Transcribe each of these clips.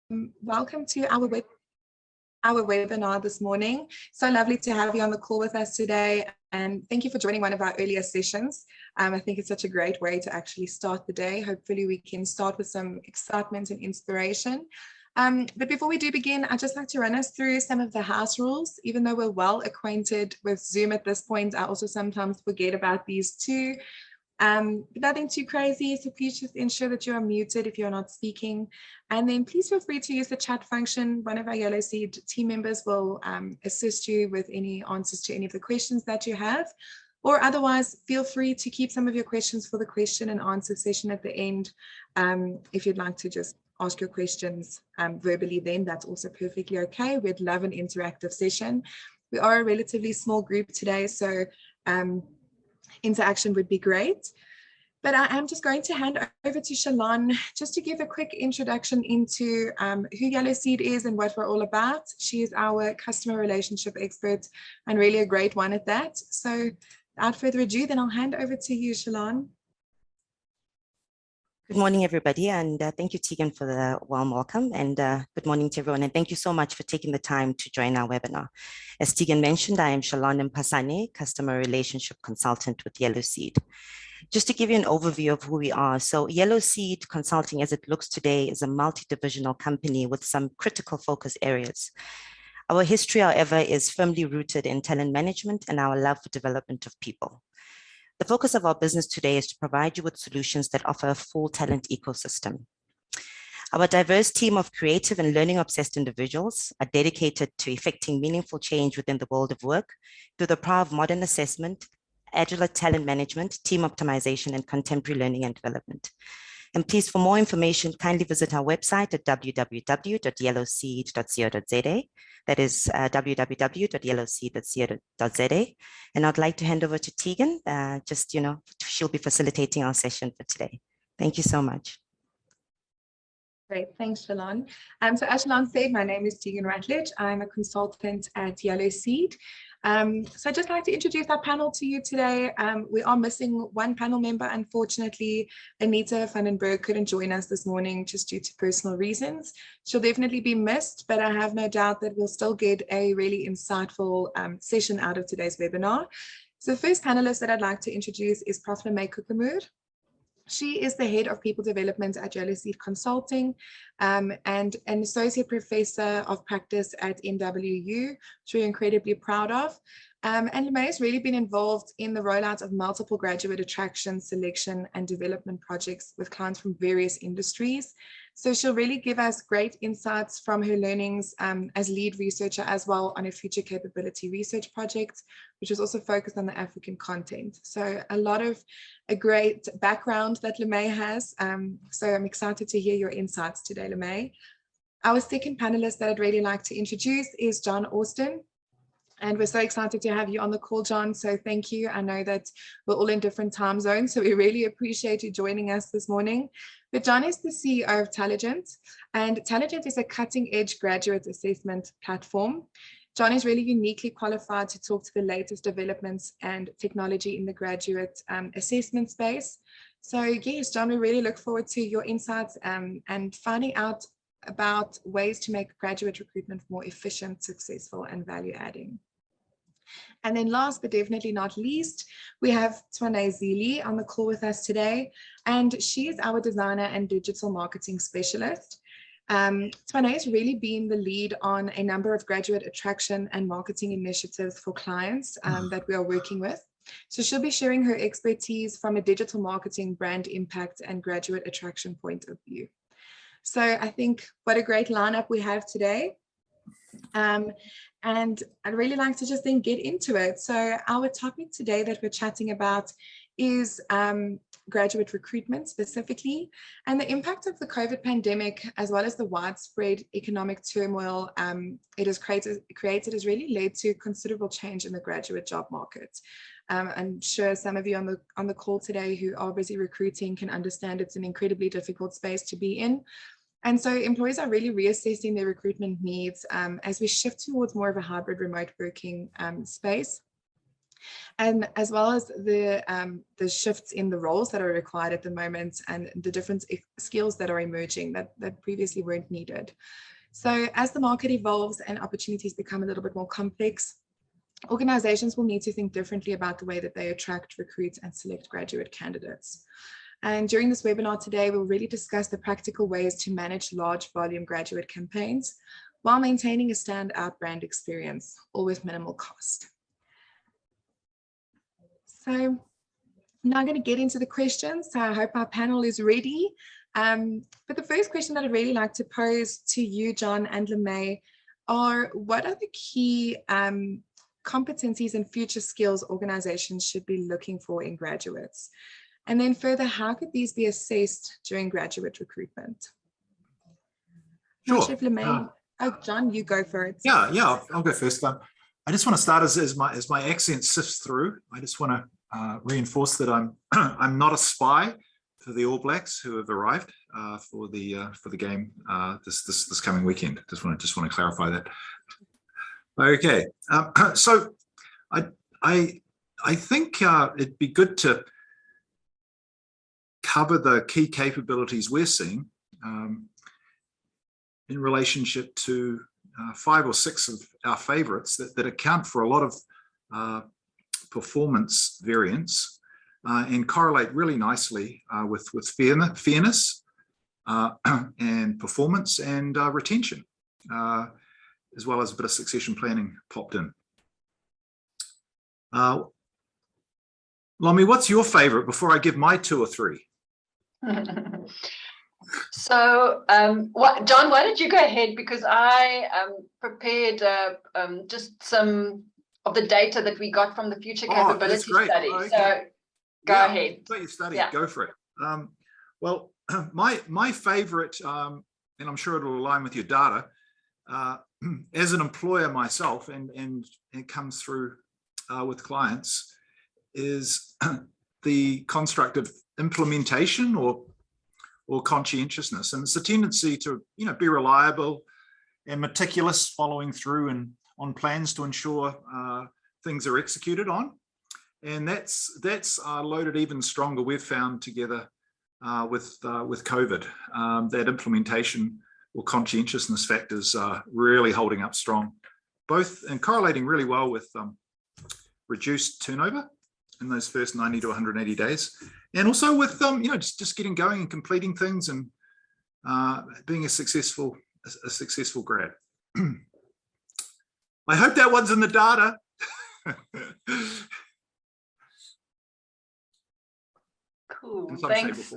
Welcome to our webinar this morning. So lovely to have you on the call with us today, and thank you for joining one of our earlier sessions. I think it's such a great way to actually start the day. Hopefully we can start with some excitement and inspiration. But before we do begin, I'd just like to run us through some of the house rules. Even though we're well acquainted with Zoom at this point, I also sometimes forget about these too. Nothing too crazy, so please just ensure that you are muted if you're not speaking, and then please feel free to use the chat function. One of our Yellow Seed team members will assist you with any answers to any of the questions that you have, or otherwise feel free to keep some of your questions for the question and answer session at the end. If you'd like to just ask your questions verbally, then that's also perfectly okay. We'd love an interactive session. We are a relatively small group today, so interaction would be great. But I am just going to hand over to Shalon just to give a quick introduction into who Yellow Seed is and what we're all about. She is our customer relationship expert and really a great one at that. So without further ado, then I'll hand over to you, Shalon. Good morning, everybody, and thank you, Tegan, for the warm welcome, and good morning to everyone, and thank you so much for taking the time to join our webinar. As Tegan mentioned, I am Shalon Mpasane, Customer Relationship Consultant with Yellow Seed. Just to give you an overview of who we are, so Yellow Seed Consulting, as it looks today, is a multi-divisional company with some critical focus areas. Our history, however, is firmly rooted in talent management and our love for development of people. The focus of our business today is to provide you with solutions that offer a full talent ecosystem. Our diverse team of creative and learning-obsessed individuals are dedicated to effecting meaningful change within the world of work through the power of modern assessment, agile talent management, team optimization, and contemporary learning and development. And please, for more information, kindly visit our website at www.yellowseed.co.za. That is www.yellowseed.co.za. And I'd like to hand over to Tegan. She'll be facilitating our session for today. Thank you so much. Great, thanks, Shalon. So as Shalon said, my name is Tegan Ratledge. I'm a consultant at Yellow Seed. So I'd just like to introduce our panel to you today. We are missing one panel member, unfortunately. Anita Vandenberg couldn't join us this morning just due to personal reasons. She'll definitely be missed, but I have no doubt that we'll still get a really insightful session out of today's webinar. So the first panelist that I'd like to introduce is Prof. Lemay Kukamur. She is the head of people development at Yellow Seed Consulting and an associate professor of practice at NWU, which we're incredibly proud of. And Lemay has really been involved in the rollout of multiple graduate attraction, selection, and development projects with clients from various industries. So she'll really give us great insights from her learnings as lead researcher as well on a future capability research project, which is also focused on the African content. So a great background that Lemay has. So I'm excited to hear your insights today, Lemay. Our second panelist that I'd really like to introduce is John Austin. And we're so excited to have you on the call, John. So thank you. I know that we're all in different time zones, so we really appreciate you joining us this morning. But John is the CEO of Telligent, and Telligent is a cutting-edge graduate assessment platform. John is really uniquely qualified to talk to the latest developments and technology in the graduate assessment space. So yes, John, we really look forward to your insights and finding out about ways to make graduate recruitment more efficient, successful, and value-adding. And then last but definitely not least, we have Twane Zili on the call with us today, and she is our designer and digital marketing specialist. Twane has really been the lead on a number of graduate attraction and marketing initiatives for clients that we are working with. So she'll be sharing her expertise from a digital marketing, brand impact, and graduate attraction point of view. So I think what a great lineup we have today. And I'd really like to just then get into it. So our topic today that we're chatting about is graduate recruitment specifically, and the impact of the COVID pandemic, as well as the widespread economic turmoil it has created has really led to considerable change in the graduate job market. I'm sure some of you on the call today who are busy recruiting can understand it's an incredibly difficult space to be in. And so employers are really reassessing their recruitment needs as we shift towards more of a hybrid remote working space. And as well as the shifts in the roles that are required at the moment and the different skills that are emerging that previously weren't needed. So as the market evolves and opportunities become a little bit more complex, organizations will need to think differently about the way that they attract, recruit, and select graduate candidates. And during this webinar today, we'll really discuss the practical ways to manage large volume graduate campaigns while maintaining a standout brand experience, all with minimal cost. So now I'm going to get into the questions. So I hope our panel is ready. But the first question that I'd really like to pose to you, John and LeMay, are what are the key competencies and future skills organizations should be looking for in graduates? And then further, how could these be assessed during graduate recruitment? Sure. Chef LeMay, John, you go for it. Yeah, I'll go first. I just want to start as my accent sifts through. I just want to reinforce that I'm not a spy for the All Blacks who have arrived for the game this coming weekend. Just want to clarify that. Okay, so I think it'd be good to cover the key capabilities we're seeing in relationship to 5 or 6 of our favorites that account for a lot of performance variance and correlate really nicely with fairness and performance and retention, as well as a bit of succession planning popped in. Lomi, what's your favorite before I give my 2 or 3? So, John, why don't you go ahead, because I prepared just some of the data that we got from the future capability study. Okay. So go ahead. Got your study, go for it. Well, my favorite, and I'm sure it'll align with your data, as an employer myself, and it comes through with clients, is the construct of implementation or conscientiousness. And it's a tendency to be reliable and meticulous, following through and on plans to ensure things are executed on. And that's loaded even stronger, we've found, together with COVID. That implementation or conscientiousness factors are really holding up strong, both and correlating really well with reduced turnover in those first 90 to 180 days, and also with just getting going and completing things and being a successful grad. I hope that one's in the data. Cool. Thanks.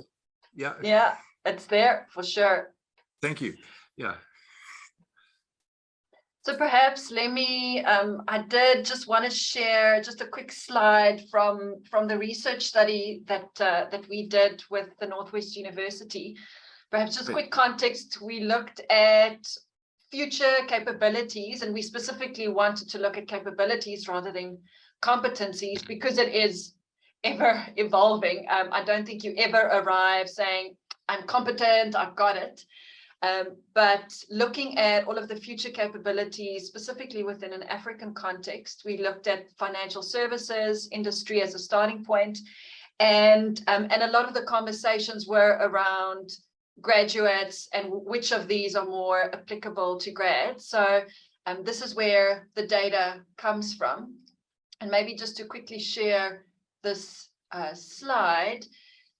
Yeah, it's there for sure. Thank you. Yeah. So perhaps let me, I did just want to share just a quick slide from the research study that we did with the Northwest University. Perhaps just quick context, we looked at future capabilities, and we specifically wanted to look at capabilities rather than competencies, because it is ever evolving. I don't think you ever arrive saying, I'm competent, I've got it. But looking at all of the future capabilities, specifically within an African context, we looked at financial services industry as a starting point, and a lot of the conversations were around graduates and which of these are more applicable to grads. So this is where the data comes from. And maybe just to quickly share this slide.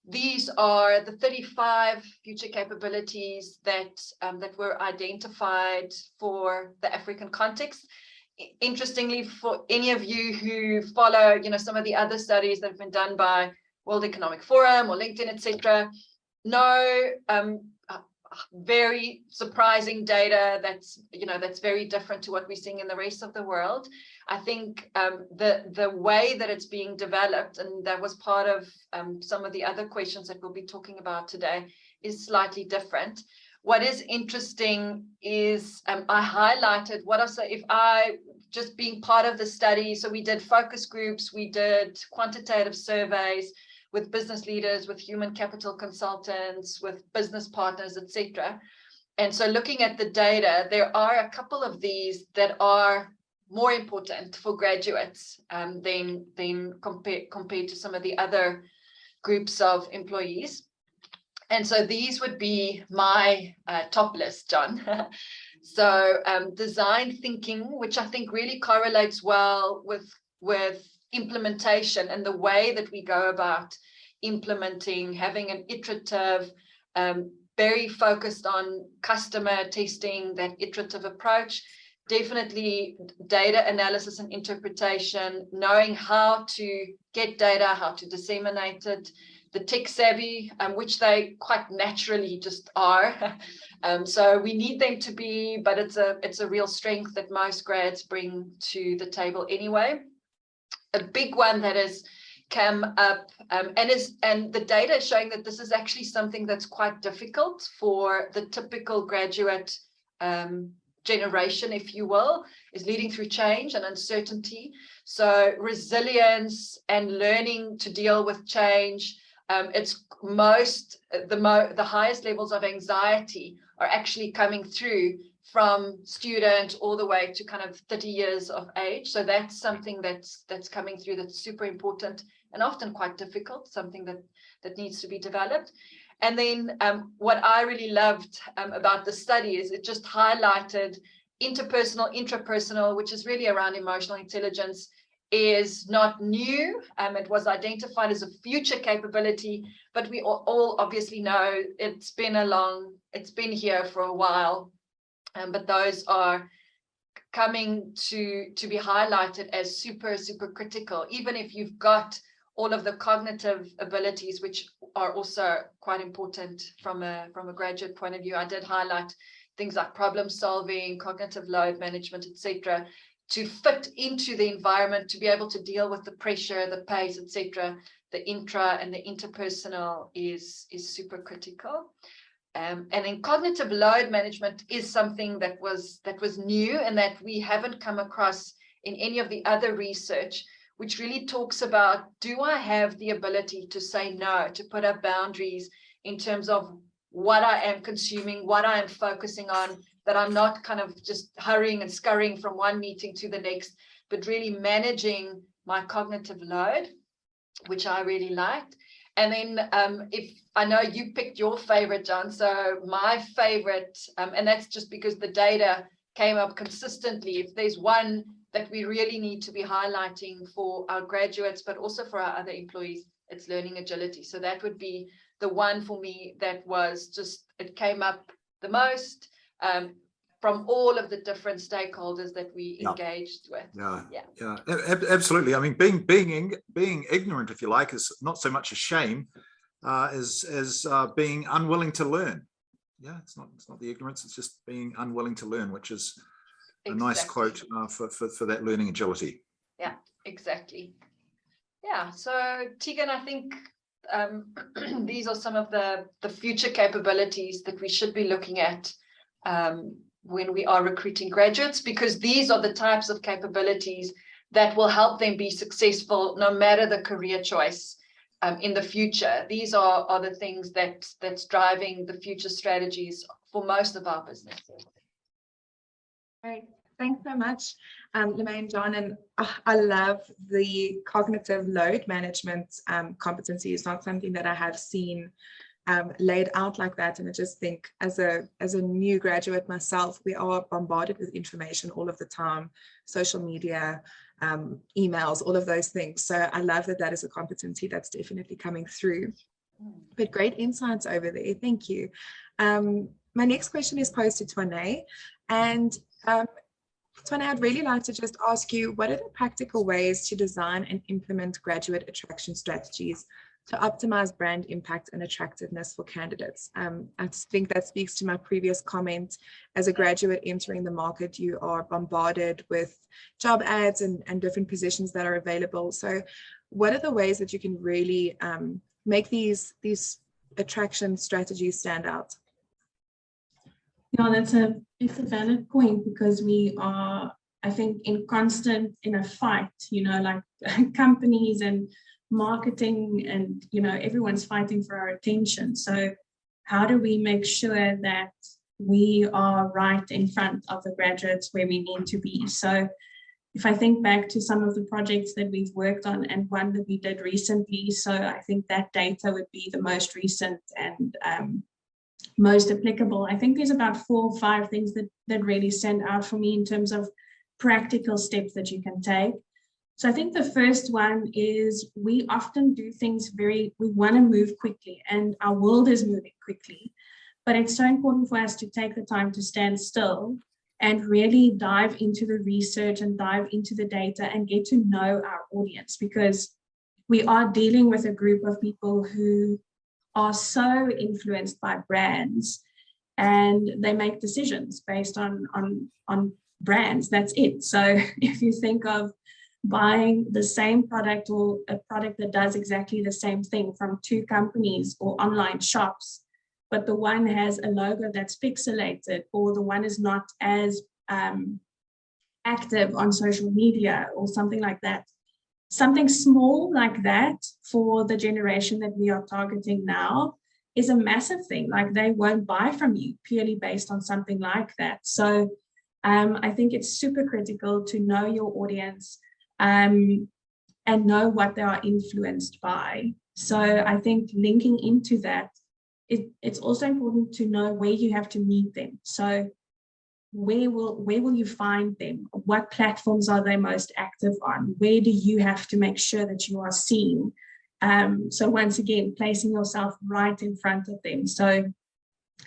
These are the 35 future capabilities that were identified for the African context. Interestingly, for any of you who follow, some of the other studies that have been done by World Economic Forum or LinkedIn, etc., no very surprising data that's very different to what we're seeing in the rest of the world. I think the way that it's being developed, and that was part of some of the other questions that we'll be talking about today, is slightly different. What is interesting is I highlighted if I just being part of the study. So we did focus groups, we did quantitative surveys with business leaders, with human capital consultants, with business partners, etc. And so looking at the data, there are a couple of these that are more important for graduates than compared to some of the other groups of employees. And so these would be my top list, John. So design thinking, which I think really correlates well with implementation and the way that we go about implementing, having an iterative, very focused on customer testing, that iterative approach. Definitely data analysis and interpretation, knowing how to get data, how to disseminate it, the tech savvy, which they quite naturally just are. So we need them to be, but it's a real strength that most grads bring to the table anyway. A big one that has come up and the data is showing that this is actually something that's quite difficult for the typical graduate generation, if you will, is leading through change and uncertainty. So resilience and learning to deal with change. It's the highest levels of anxiety are actually coming through from student all the way to kind of 30 years of age. So that's something that's coming through that's super important and often quite difficult, something that needs to be developed. And then what I really loved about the study is it just highlighted interpersonal, intrapersonal, which is really around emotional intelligence, is not new. It was identified as a future capability, but we all obviously know it's been here for a while. But those are coming to be highlighted as super, super critical, even if you've got all of the cognitive abilities, which are also quite important from a graduate point of view. I did highlight things like problem solving, cognitive load management, etc., to fit into the environment, to be able to deal with the pressure, the pace, etc. The intra and the interpersonal is super critical. And then cognitive load management is something that was new and that we haven't come across in any of the other research, which really talks about, do I have the ability to say no, to put up boundaries in terms of what I am consuming, what I am focusing on, that I'm not kind of just hurrying and scurrying from one meeting to the next, but really managing my cognitive load, which I really liked. And then if I know you picked your favorite, John, so my favorite, and that's just because the data came up consistently. If there's one that we really need to be highlighting for our graduates, but also for our other employees, it's learning agility. So that would be the one for me that was just, it came up the most from all of the different stakeholders that we engaged with. Yeah, absolutely. I mean, being ignorant, if you like, is not so much a shame as being unwilling to learn. Yeah, it's not the ignorance, it's just being unwilling to learn, which is a nice quote for that learning agility. Yeah, exactly. Yeah, so Tegan, I think these are some of the future capabilities that we should be looking at when we are recruiting graduates, because these are the types of capabilities that will help them be successful no matter the career choice in the future. These are the things that's driving the future strategies for most of our businesses. Great. Thanks so much, Lemaine, John, and I love the cognitive load management competency. It's not something that I have seen laid out like that, and I just think as a new graduate myself, we are bombarded with information all of the time, social media, emails, all of those things. So I love that is a competency that's definitely coming through. But great insights over there. Thank you. My next question is posed to Twane, and Twane, I'd really like to just ask you, what are the practical ways to design and implement graduate attraction strategies to optimize brand impact and attractiveness for candidates? I think that speaks to my previous comment. As a graduate entering the market, you are bombarded with job ads and different positions that are available. So what are the ways that you can really make these attraction strategies stand out? Yeah, it's a valid point, because we are, I think, in a fight, like companies and marketing, and everyone's fighting for our attention. So how do we make sure that we are right in front of the graduates where we need to be? So if I think back to some of the projects that we've worked on and one that we did recently, so I think that data would be the most recent and most applicable. I think there's about 4 or 5 things that really stand out for me in terms of practical steps that you can take. So I think the first one is we often do things we want to move quickly, and our world is moving quickly, but it's so important for us to take the time to stand still and really dive into the research and dive into the data and get to know our audience, because we are dealing with a group of people who are so influenced by brands, and they make decisions based on brands. That's it. So if you think of buying the same product or a product that does exactly the same thing from 2 companies or online shops, but the one has a logo that's pixelated, or the one is not as active on social media or something like that. Something small like that for the generation that we are targeting now is a massive thing. Like, they won't buy from you purely based on something like that. So I think it's super critical to know your audience and know what they are influenced by. So I think linking into that, it's also important to know where you have to meet them. So where will you find them? What platforms are they most active on? Where do you have to make sure that you are seen? So once again, placing yourself right in front of them. So,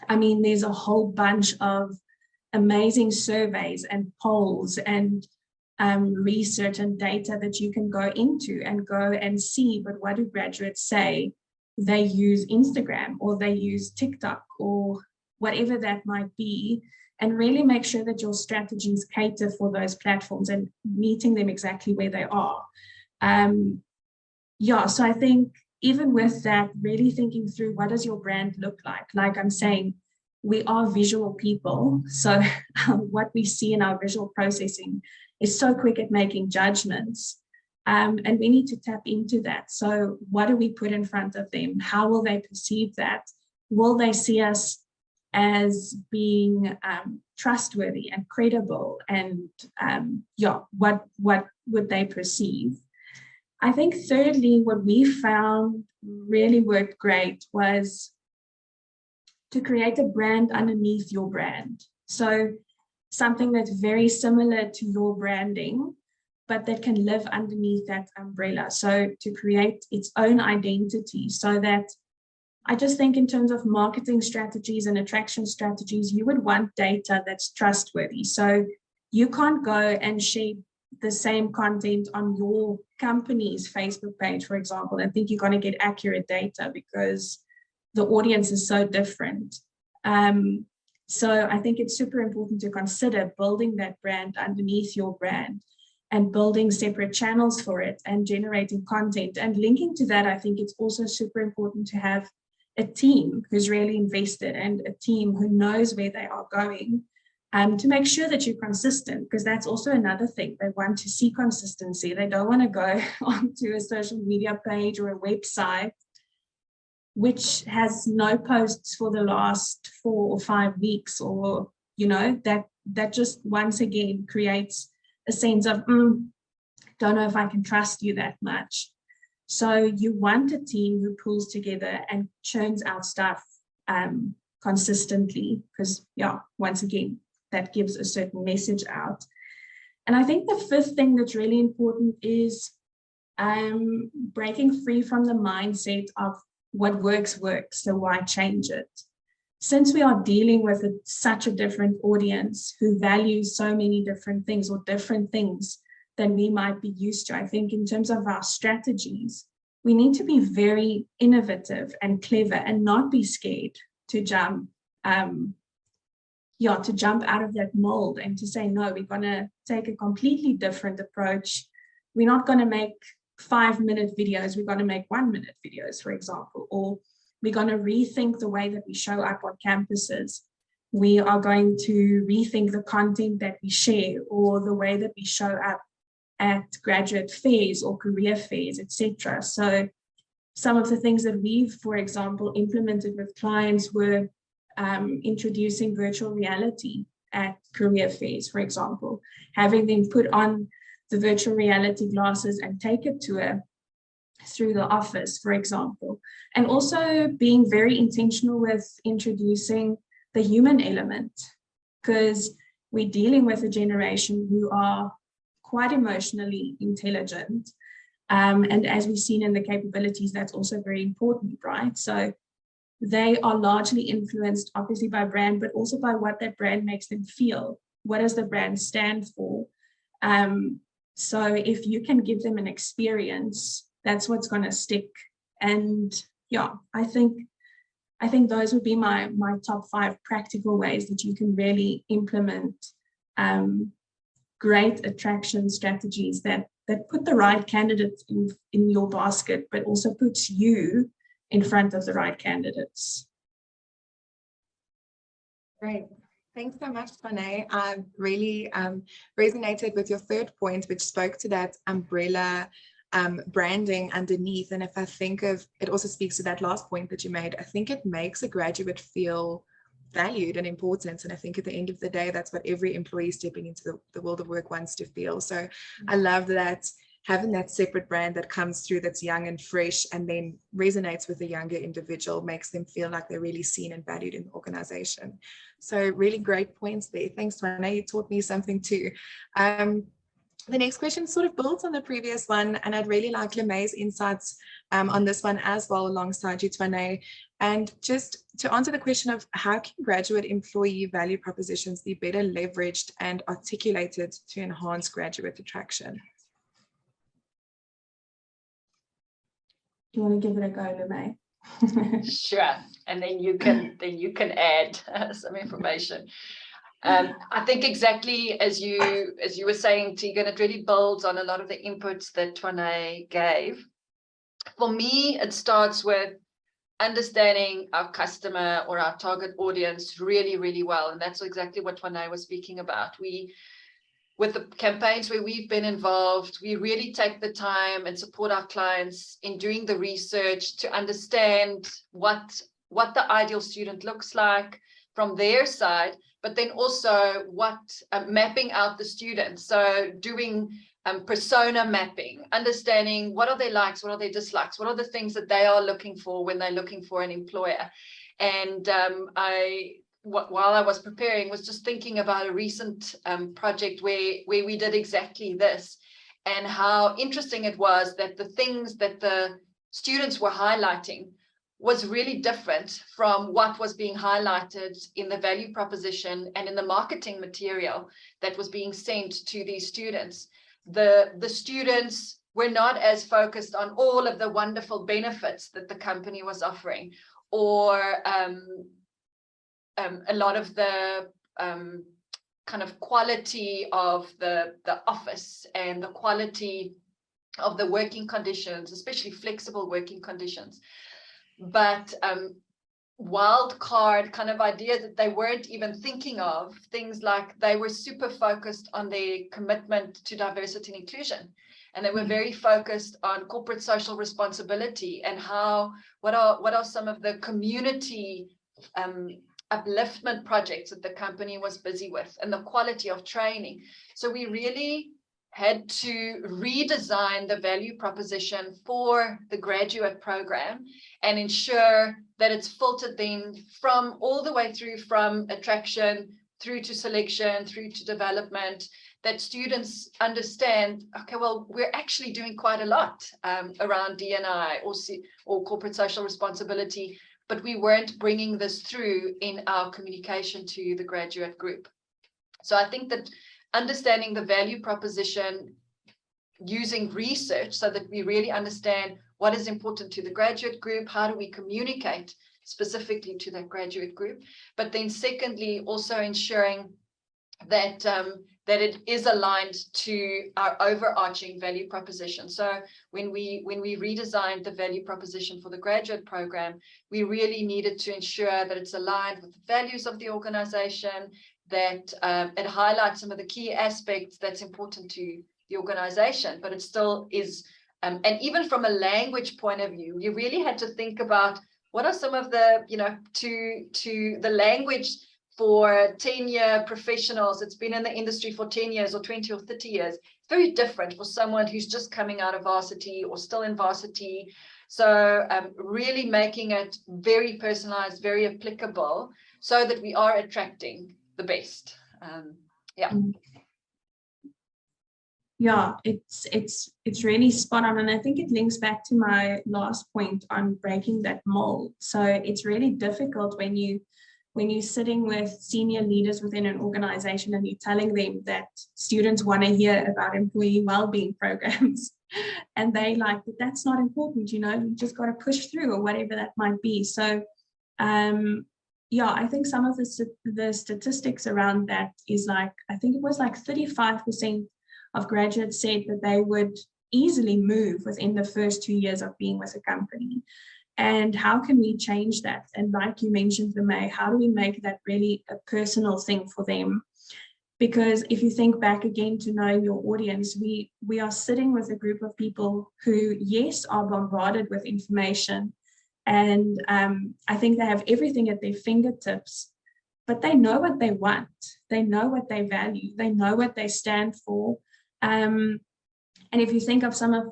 I mean, there's a whole bunch of amazing surveys and polls and research and data that you can go into and go and see. But what do graduates say? They use Instagram, or they use TikTok, or whatever that might be, and really make sure that your strategies cater for those platforms and meeting them exactly where they are. Yeah, so I think even with that, really thinking through, what does your brand look like? Like I'm saying, we are visual people. So what we see in our visual processing is so quick at making judgments. And we need to tap into that. So what do we put in front of them? How will they perceive that? Will they see us as being trustworthy and credible? And yeah, what would they perceive? I think thirdly, what we found really worked great was to create a brand underneath your brand. So something that's very similar to your branding, but that can live underneath that umbrella. So to create its own identity, so that I just think in terms of marketing strategies and attraction strategies, you would want data that's trustworthy. So you can't go and share the same content on your company's Facebook page, for example, and think you're going to get accurate data, because the audience is so different. So I think it's super important to consider building that brand underneath your brand and building separate channels for it and generating content. And linking to that, I think it's also super important to have a team who's really invested and a team who knows where they are going, to make sure that you're consistent, because that's also another thing. They want to see consistency. They don't want to go onto a social media page or a website which has no posts for the last 4 or 5 weeks, or, you know, that just once again creates a sense of, don't know if I can trust you that much. So you want a team who pulls together and churns out stuff consistently, because, yeah, once again, that gives a certain message out. And I think the 5th thing that's really important is breaking free from the mindset of what works, so why change it? Since we are dealing with such a different audience who values so many different things, or different things than we might be used to, I think in terms of our strategies, we need to be very innovative and clever and not be scared to jump to jump out of that mold and to say, no, we're going to take a completely different approach. We're not going to make 5-minute videos, we're going to make 1-minute videos, for example, or we're going to rethink the way that we show up on campuses. We are going to rethink the content that we share, or the way that we show up at graduate fairs or career fairs, etc. So some of the things that we've, for example, implemented with clients were introducing virtual reality at career fairs, for example, having them put on the virtual reality glasses and take it to through the office, for example. And also being very intentional with introducing the human element, because we're dealing with a generation who are quite emotionally intelligent. And as we've seen in the capabilities, that's also very important, right? So they are largely influenced, obviously, by brand, but also by what that brand makes them feel. What does the brand stand for? So if you can give them an experience, that's what's going to stick. And yeah, I think those would be my top 5 practical ways that you can really implement great attraction strategies that put the right candidates in your basket, but also puts you in front of the right candidates. Great. Thanks so much, Twane. I really resonated with your third point, which spoke to that umbrella branding underneath. And if I think of, it also speaks to that last point that you made, I think it makes a graduate feel valued and important. And I think at the end of the day, that's what every employee stepping into the world of work wants to feel. So I love that having that separate brand that comes through, that's young and fresh, and then resonates with the younger individual, makes them feel like they're really seen and valued in the organization. So really great points there. Thanks, Twane. You taught me something too. The next question sort of builds on the previous one, and I'd really like LeMay's insights on this one as well, alongside you, Twane. And just to answer the question of how can graduate employee value propositions be better leveraged and articulated to enhance graduate attraction? Do you want to give it a go, LeMay? Sure, and then you can add some information. I think exactly as you were saying, Tegan, it really builds on a lot of the inputs that Twane gave. For me, it starts with understanding our customer or our target audience really, really well, and that's exactly what Twane was speaking about. With the campaigns where we've been involved, we really take the time and support our clients in doing the research to understand what the ideal student looks like from their side, but then also mapping out the students. So doing persona mapping, understanding what are their likes, what are their dislikes, what are the things that they are looking for when they're looking for an employer. And while I was preparing, was just thinking about a recent project where we did exactly this, and how interesting it was that the things that the students were highlighting was really different from what was being highlighted in the value proposition and in the marketing material that was being sent to these students. The students were not as focused on all of the wonderful benefits that the company was offering, or a lot of the kind of quality of the office and the quality of the working conditions, especially flexible working conditions. But wild card kind of ideas that they weren't even thinking of, things like they were super focused on their commitment to diversity and inclusion. And they were very focused on corporate social responsibility and what are some of the community upliftment projects that the company was busy with, and the quality of training. So we really had to redesign the value proposition for the graduate program and ensure that it's filtered then from all the way through, from attraction through to selection, through to development, that students understand, okay, well, we're actually doing quite a lot around D&I or corporate social responsibility, but we weren't bringing this through in our communication to the graduate group. So I think that understanding the value proposition using research so that we really understand what is important to the graduate group, how do we communicate specifically to that graduate group, but then secondly, also ensuring that that it is aligned to our overarching value proposition. So when we redesigned the value proposition for the graduate program, we really needed to ensure that it's aligned with the values of the organization, that it highlights some of the key aspects that's important to the organization, but it still is, and even from a language point of view, you really had to think about what are some of the, to the language for 10-year professionals that's been in the industry for 10 years or 20 or 30 years. It's very different for someone who's just coming out of varsity or still in varsity. So really making it very personalized, very applicable, so that we are attracting the best. Yeah, it's really spot on, and I think it links back to my last point on breaking that mold. So it's really difficult when you're sitting with senior leaders within an organization and you're telling them that students want to hear about employee well-being programs, and they like, but that's not important, you just got to push through, or whatever that might be. So yeah, I think some of the statistics around that is like, I think it was like 35% of graduates said that they would easily move within the first 2 years of being with a company. And how can we change that? And like you mentioned, Lemay, how do we make that really a personal thing for them? Because if you think back again to knowing your audience, we are sitting with a group of people who, yes, are bombarded with information. And I think they have everything at their fingertips, but they know what they want. They know what they value. They know what they stand for. And if you think of some of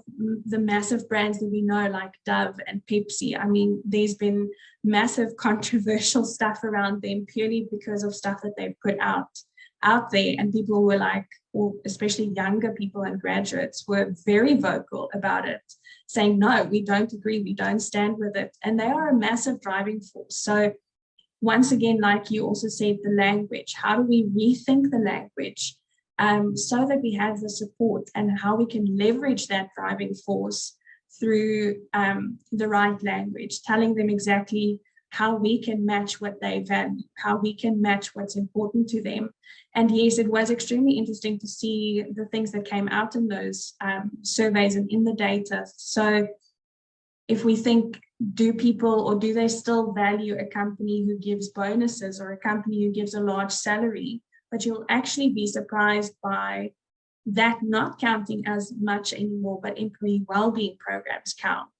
the massive brands that we know, like Dove and Pepsi, I mean, there's been massive controversial stuff around them purely because of stuff that they put out there. And people were like, or especially younger people and graduates, were very vocal about it, saying, no, we don't agree, we don't stand with it. And they are a massive driving force. So once again, like you also said, the language, how do we rethink the language so that we have the support, and how we can leverage that driving force through the right language, telling them exactly how we can match what they value, how we can match what's important to them. And yes, it was extremely interesting to see the things that came out in those surveys and in the data. So if we think, do they still value a company who gives bonuses, or a company who gives a large salary? But you'll actually be surprised by that not counting as much anymore, but employee well-being programs count.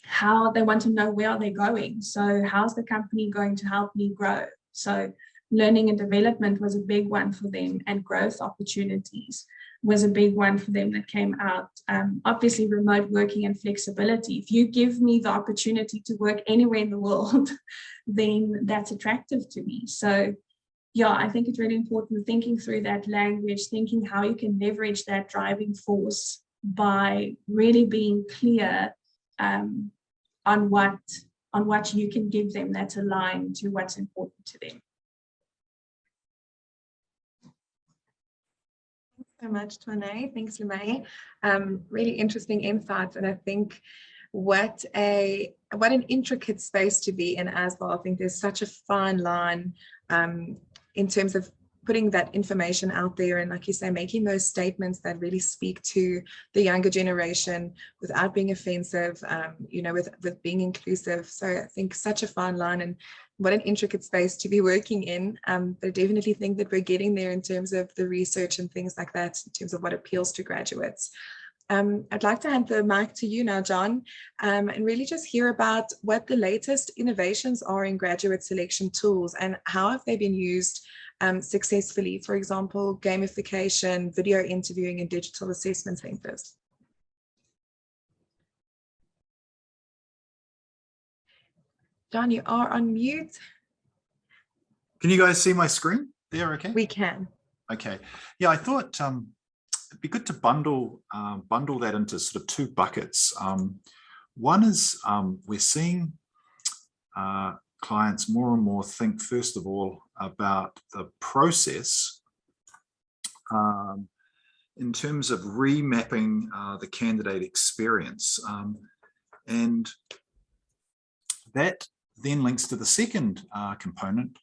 How they want to know, where are they going? So how's the company going to help me grow? So learning and development was a big one for them, and growth opportunities was a big one for them that came out. Obviously, remote working and flexibility. If you give me the opportunity to work anywhere in the world, then that's attractive to me. So yeah, I think it's really important thinking through that language, thinking how you can leverage that driving force by really being clear on what you can give them that's aligned to what's important to them. Thanks so much, Twane. Thanks, Lemay. Really interesting insights, and I think what an intricate space to be in as well. I think there's such a fine line in terms of putting that information out there, and like you say, making those statements that really speak to the younger generation without being offensive, with being inclusive. So I think such a fine line, and what an intricate space to be working in. But I definitely think that we're getting there in terms of the research and things like that, in terms of what appeals to graduates. I'd like to hand the mic to you now, John, and really just hear about what the latest innovations are in graduate selection tools, and how have they been used successfully, for example, gamification, video interviewing, and digital assessment centers. John, you are on mute. Can you guys see my screen there? Okay. We can. Okay. Yeah, I thought it'd be good to bundle that into sort of two buckets. One is we're seeing clients more and more think, first of all, about the process in terms of remapping the candidate experience. And that then links to the second component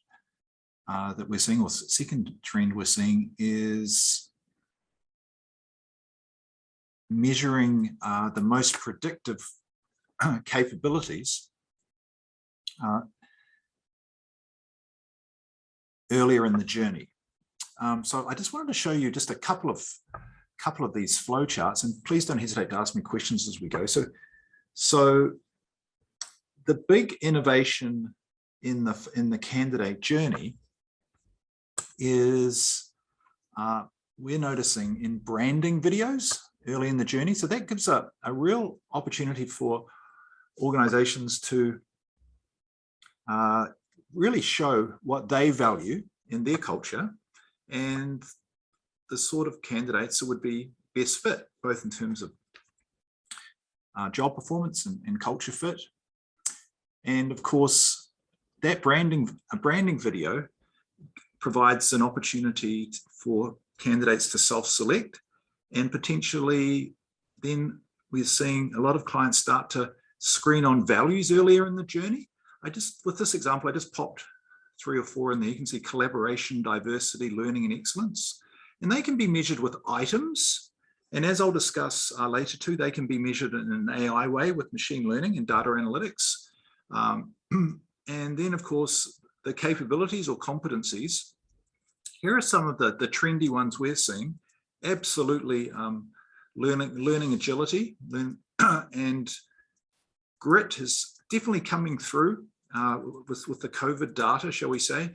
that we're seeing, or second trend we're seeing, is measuring the most predictive capabilities earlier in the journey. So I just wanted to show you just a couple of these flow charts, and please don't hesitate to ask me questions as we go. So the big innovation in the candidate journey is we're noticing in branding videos early in the journey. So that gives a real opportunity for organizations to really show what they value in their culture and the sort of candidates that would be best fit, both in terms of job performance and culture fit. And of course, that a branding video provides an opportunity for candidates to self-select, and potentially then we're seeing a lot of clients start to screen on values earlier in the journey. With this example, I just popped 3 or 4 in there. You can see collaboration, diversity, learning, and excellence. And they can be measured with items. And as I'll discuss later too, they can be measured in an AI way with machine learning and data analytics. And then of course, the capabilities or competencies. Here are some of the trendy ones we're seeing. Absolutely learning agility and grit is definitely coming through with the COVID data, shall we say,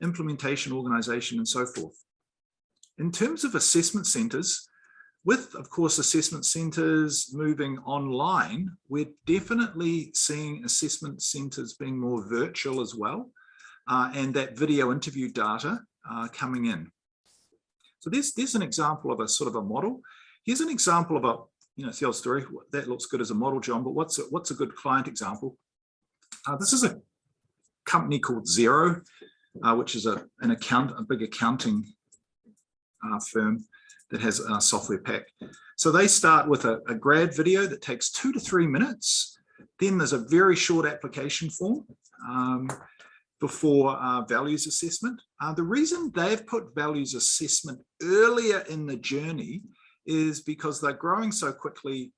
implementation, organization, and so forth. In terms of assessment centers, with, of course, assessment centers moving online, we're definitely seeing assessment centers being more virtual as well, and that video interview data coming in. So there's an example of a sort of a model. Here's an example of it's the old story. That looks good as a model, John, but what's a good client example? This is a company called Xero, which is a big accounting firm that has a software pack. So they start with a grad video that takes 2 to 3 minutes. Then there's a very short application form before values assessment. The reason they've put values assessment earlier in the journey is because they're growing so quickly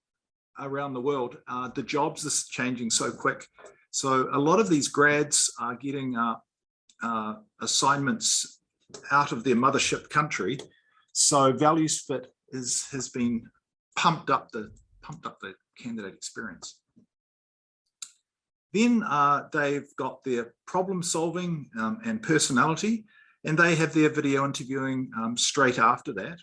around the world. The jobs are changing so quick. So a lot of these grads are getting assignments out of their mothership country. So values fit has been pumped up the candidate experience. Then they've got their problem solving and personality, and they have their video interviewing straight after that.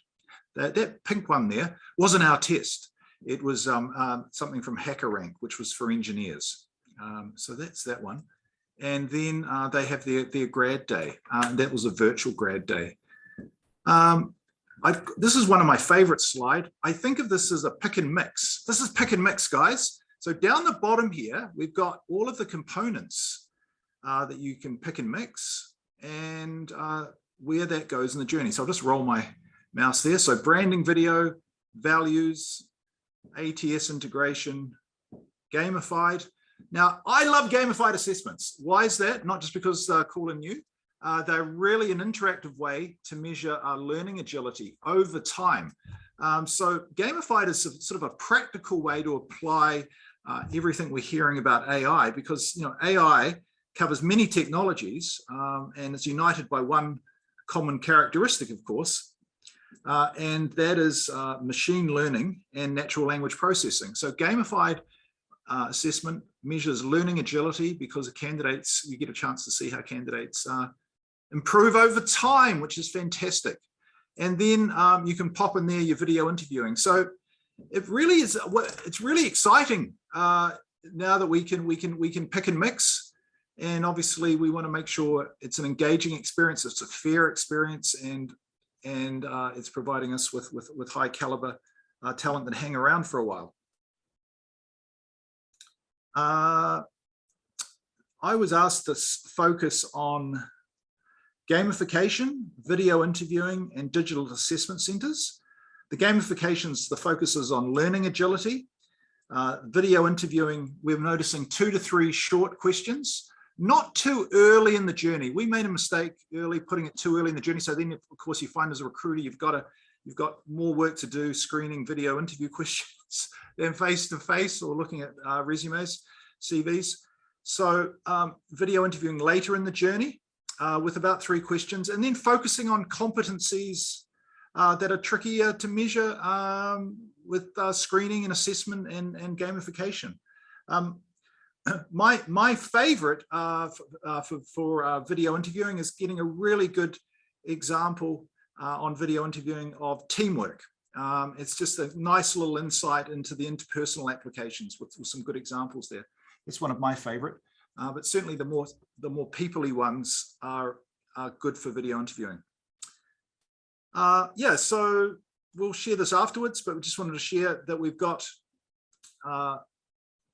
That pink one there wasn't our test. It was something from HackerRank, which was for engineers. So that's that one. And then they have their grad day. That was a virtual grad day. This is one of my favorite slides. I think of this as a pick and mix. This is pick and mix, guys. So down the bottom here, we've got all of the components that you can pick and mix and where that goes in the journey. So I'll just roll my mouse there. So branding video, values, ATS integration, gamified. Now, I love gamified assessments. Why is that? Not just because they're cool and new. They're really an interactive way to measure our learning agility over time. So gamified is sort of a practical way to apply everything we're hearing about AI, because AI covers many technologies and it's united by one common characteristic, of course, and that is machine learning and natural language processing. So gamified assessment measures learning agility because of candidates, you get a chance to see how candidates improve over time, which is fantastic. And then you can pop in there your video interviewing. So it really is, it's really exciting now that we can pick and mix. And obviously we want to make sure it's an engaging experience, it's a fair experience, and it's providing us with high caliber talent that hang around for a while. I was asked to focus on gamification, video interviewing, and digital assessment centers. The gamifications, the focus is on learning agility. Video interviewing, we're noticing 2 to 3 short questions, not too early in the journey. We made a mistake early, putting it too early in the journey. So then, of course, you find as a recruiter, you've got more work to do screening video interview questions than face-to-face or looking at resumes, CVs. So video interviewing later in the journey with about 3 questions, and then focusing on competencies that are trickier to measure with screening and assessment and gamification. my favorite for video interviewing is getting a really good example on video interviewing of teamwork. It's just a nice little insight into the interpersonal applications with some good examples there. It's one of my favorite, but certainly the more people-y ones are good for video interviewing. Yeah, so we'll share this afterwards, but we just wanted to share that we've got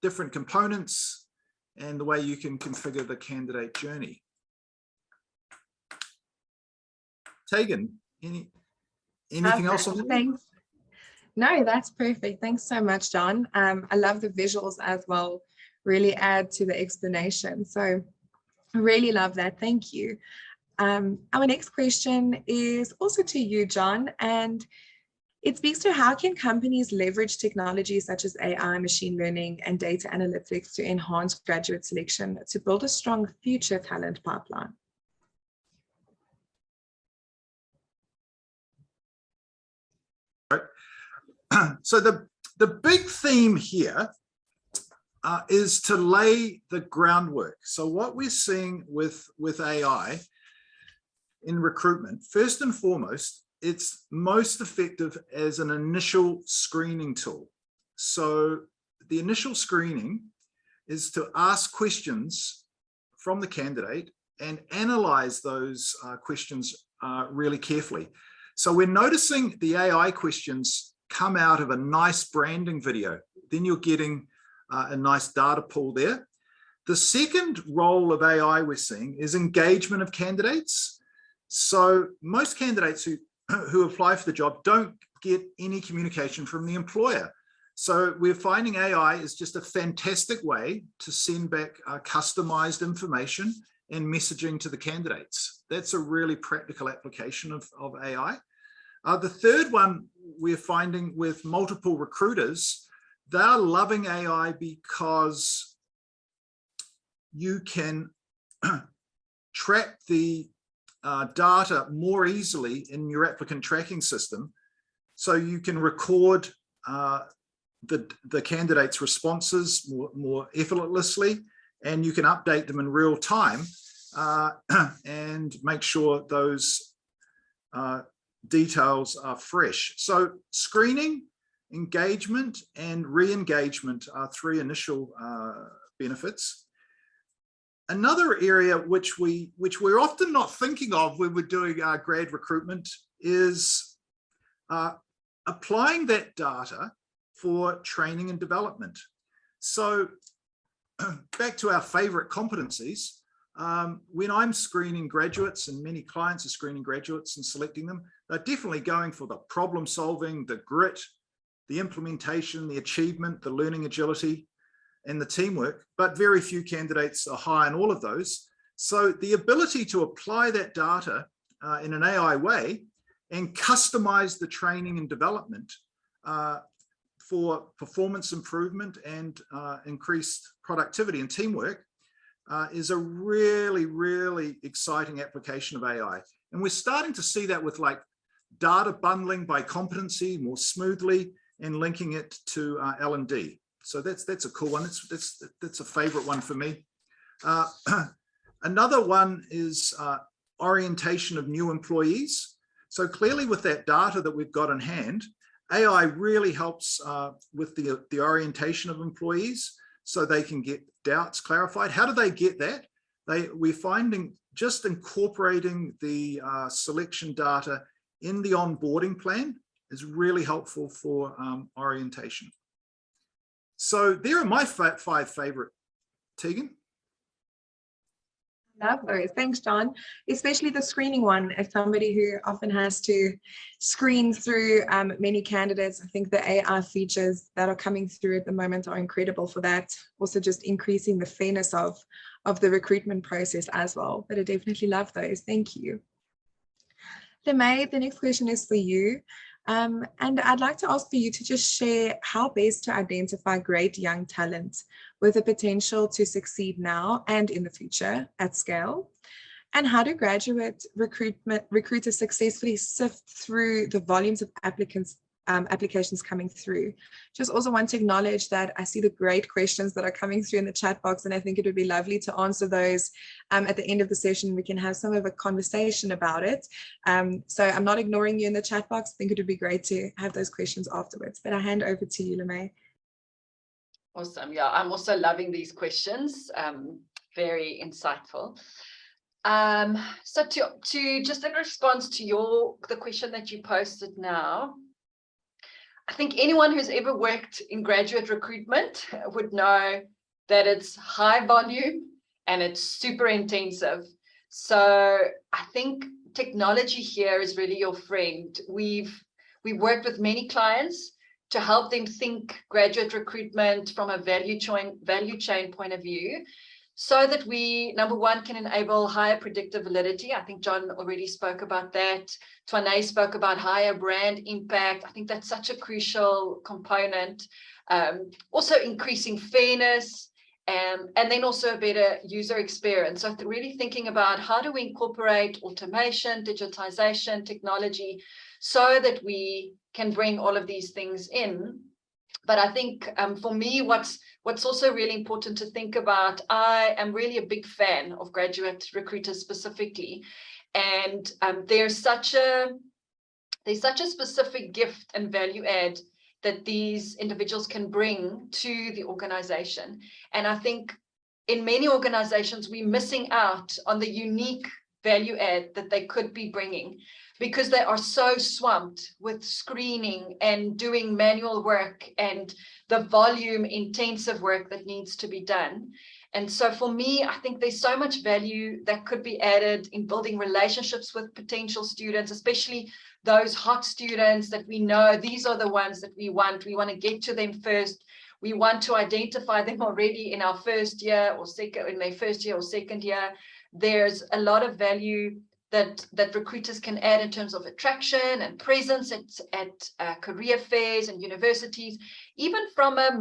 different components and the way you can configure the candidate journey. Tegan, anything else on that? Thanks. No, that's perfect. Thanks so much, John. I love the visuals as well, really add to the explanation. So I really love that. Thank you. Our next question is also to you, John, and it speaks to how can companies leverage technologies such as AI, machine learning, and data analytics to enhance graduate selection to build a strong future talent pipeline? So the big theme here is to lay the groundwork. So what we're seeing with AI in recruitment, first and foremost, it's most effective as an initial screening tool. So the initial screening is to ask questions from the candidate and analyze those questions really carefully. So we're noticing the AI questions come out of a nice branding video. Then you're getting a nice data pool there. The second role of AI we're seeing is engagement of candidates. So most candidates who apply for the job don't get any communication from the employer. So we're finding AI is just a fantastic way to send back customized information and messaging to the candidates. That's a really practical application of AI. The third one we're finding with multiple recruiters, they're loving AI because you can track the data more easily in your applicant tracking system. So you can record the candidate's responses more effortlessly, and you can update them in real time and make sure those details are fresh. So screening, engagement, and re-engagement are three initial benefits. Another area which we're often not thinking of when we're doing our grad recruitment is applying that data for training and development. So back to our favorite competencies, when I'm screening graduates, and many clients are screening graduates and selecting them, they're definitely going for the problem solving, the grit, the implementation, the achievement, the learning agility, and the teamwork, but very few candidates are high in all of those. So the ability to apply that data in an AI way and customize the training and development for performance improvement and increased productivity and teamwork is a really, really exciting application of AI. And we're starting to see that with like data bundling by competency more smoothly and linking it to L&D. So that's a cool one. That's a favorite one for me. Another one is orientation of new employees. So clearly with that data that we've got in hand, AI really helps with the orientation of employees so they can get doubts clarified. How do they get that? We're finding just incorporating the selection data in the onboarding plan is really helpful for orientation. So there are my 5 favorite. Tegan? Love those. Thanks, John. Especially the screening one. As somebody who often has to screen through many candidates, I think the AI features that are coming through at the moment are incredible for that. Also just increasing the fairness of the recruitment process as well. But I definitely love those. Thank you. Lemay, the next question is for you. And I'd like to ask for you to just share how best to identify great young talent with the potential to succeed now and in the future at scale. And how do graduate recruiters successfully sift through the volumes of applicants applications coming through. Just also want to acknowledge that I see the great questions that are coming through in the chat box, and I think it would be lovely to answer those at the end of the session. We can have some of a conversation about it. So I'm not ignoring you in the chat box. I think it would be great to have those questions afterwards, but I hand over to you, Lemay. Awesome. Yeah, I'm also loving these questions. Very insightful. So to just in response to the question that you posted now, I think anyone who's ever worked in graduate recruitment would know that it's high volume and it's super intensive. So I think technology here is really your friend. We've worked with many clients to help them think graduate recruitment from a value chain point of view, so that we, number one, can enable higher predictive validity. I think John already spoke about that. Twane spoke about higher brand impact. I think that's such a crucial component. Also increasing fairness, and then also a better user experience. So really thinking about how do we incorporate automation, digitization, technology, so that we can bring all of these things in. But I think for me, what's also really important to think about, I am really a big fan of graduate recruiters specifically, and there's such a specific gift and value add that these individuals can bring to the organization. And I think in many organizations, we're missing out on the unique value add that they could be bringing, because they are so swamped with screening and doing manual work and the volume intensive work that needs to be done. And so for me, I think there's so much value that could be added in building relationships with potential students, especially those hot students that we know these are the ones that we want. We want to get to them first. We want to identify them already in our first year or second, in their first year or second year. There's a lot of value that recruiters can add in terms of attraction and presence at career fairs and universities. Even from a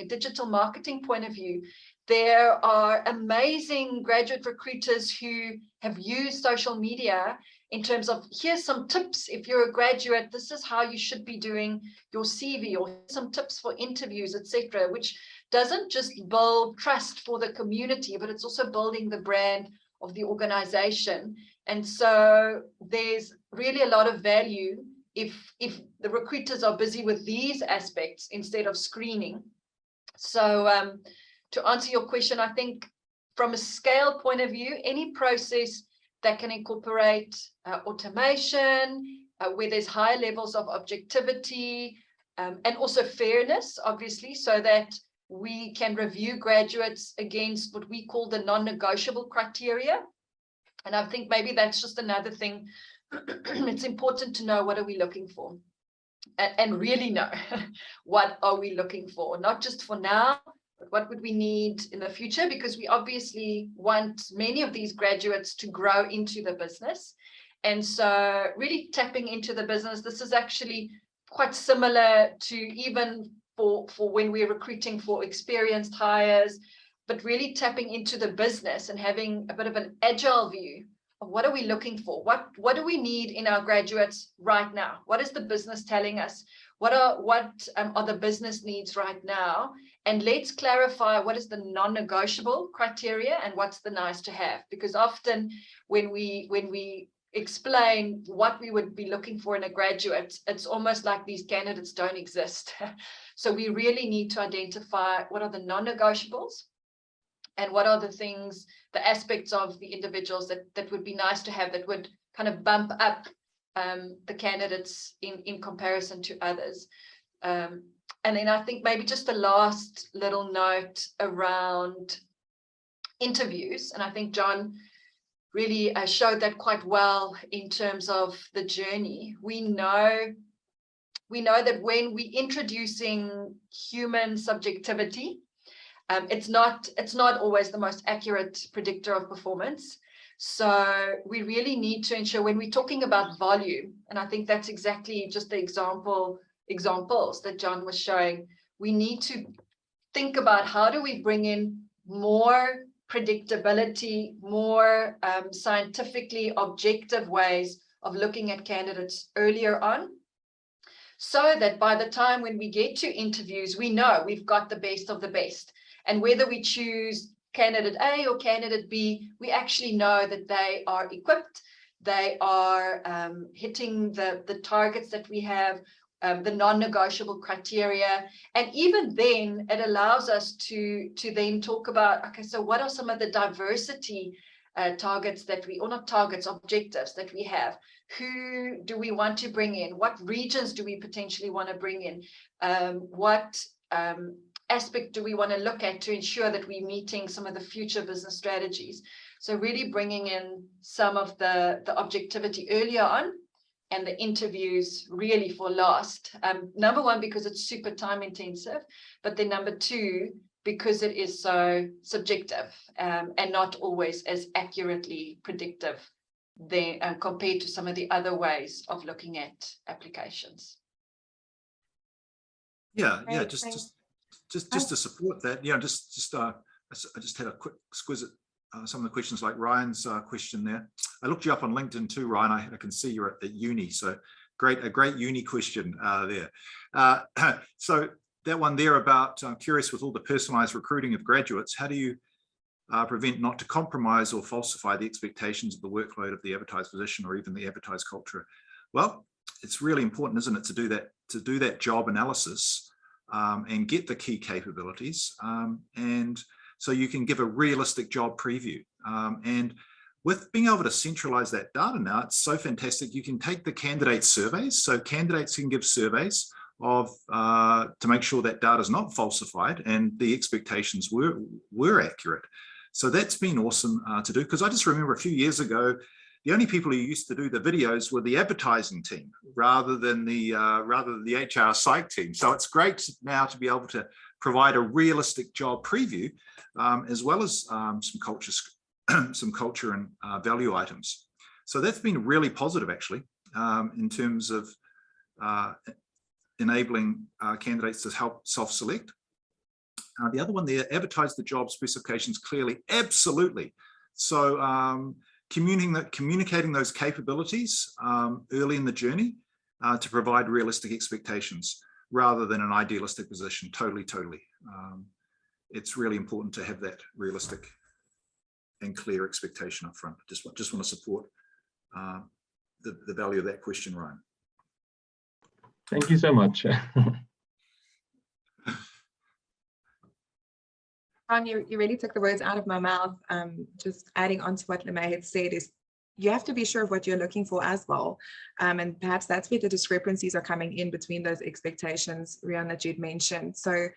digital marketing point of view, there are amazing graduate recruiters who have used social media in terms of, here's some tips. If you're a graduate, this is how you should be doing your CV, or some tips for interviews, etc., which doesn't just build trust for the community, but it's also building the brand of the organization. And so there's really a lot of value if the recruiters are busy with these aspects instead of screening. So to answer your question, I think from a scale point of view, any process that can incorporate automation, where there's high levels of objectivity and also fairness, obviously, so that we can review graduates against what we call the non-negotiable criteria. And I think maybe that's just another thing. It's important to know, what are we looking for? And really know what are we looking for, not just for now, but what would we need in the future? Because we obviously want many of these graduates to grow into the business. And so really tapping into the business, this is actually quite similar to even for when we're recruiting for experienced hires, but really tapping into the business and having a bit of an agile view of what are we looking for? What do we need in our graduates right now? What is the business telling us? What are the business needs right now? And let's clarify what is the non-negotiable criteria and what's the nice to have. Because often when we explain what we would be looking for in a graduate, it's almost like these candidates don't exist. So we really need to identify what are the non-negotiables and what are the things, the aspects of the individuals that would be nice to have, that would kind of bump up the candidates in comparison to others. And then I think maybe just the last little note around interviews, and I think John really showed that quite well in terms of the journey. We know that when we're introducing human subjectivity, it's not always the most accurate predictor of performance. So we really need to ensure, when we're talking about volume, and I think that's exactly just the examples that John was showing, we need to think about how do we bring in more predictability, more scientifically objective ways of looking at candidates earlier on, so that by the time when we get to interviews, we know we've got the best of the best. And whether we choose candidate A or candidate B, we actually know that they are equipped, they are hitting the targets that we have, the non-negotiable criteria. And even then, it allows us to then talk about, okay, so what are some of the diversity targets that we, or not targets, objectives that we have? Who do we want to bring in? What regions do we potentially want to bring in? What aspect do we want to look at to ensure that we're meeting some of the future business strategies? So really bringing in some of the objectivity earlier on, and the interviews really for last. Number one, because it's super time intensive, but then number two, because it is so subjective and not always as accurately predictive than compared to some of the other ways of looking at applications. Yeah, Great, yeah, just to support that, I just had a quick squiz at some of the questions, like Ryan's question there. I looked you up on LinkedIn too, Ryan. I can see you're at uni, so a great uni question there. So that one there about, I'm curious, with all the personalized recruiting of graduates, how do you prevent not to compromise or falsify the expectations of the workload of the advertised position or even the advertised culture? Well, it's really important, isn't it, to do that job analysis and get the key capabilities, and so you can give a realistic job preview. And with being able to centralize that data now, it's so fantastic. You can take the candidate surveys, so candidates can give surveys of to make sure that data is not falsified and the expectations were accurate. So that's been awesome to do, because I just remember a few years ago, the only people who used to do the videos were the advertising team rather than the HR psych team. So it's great now to be able to provide a realistic job preview, as well as some culture and value items. So that's been really positive, actually, in terms of enabling candidates to help self-select. The other one there, advertise the job specifications clearly. Absolutely. So communicating those capabilities early in the journey to provide realistic expectations rather than an idealistic position. Totally. It's really important to have that realistic and clear expectation up front. Just want to support the value of that question, Ryan. Thank you so much. Ron, you really took the words out of my mouth. Just adding on to what Lemay had said is, you have to be sure of what you're looking for as well. And perhaps that's where the discrepancies are coming in between those expectations, Rian, that you'd mentioned. So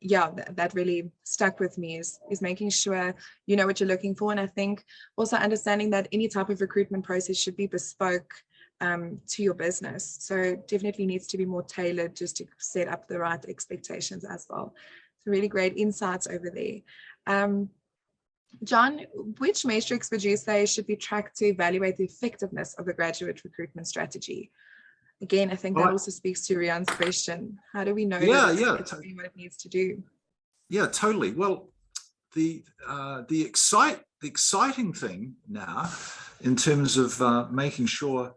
yeah, that really stuck with me, is making sure you know what you're looking for. And I think also understanding that any type of recruitment process should be bespoke to your business. So definitely needs to be more tailored just to set up the right expectations as well. So really great insights over there. John, which metrics would you say should be tracked to evaluate the effectiveness of a graduate recruitment strategy? Again, I think that also speaks to Rian's question. How do we know that it's doing what it needs to do? Yeah, totally. Well, the exciting thing now, in terms of making sure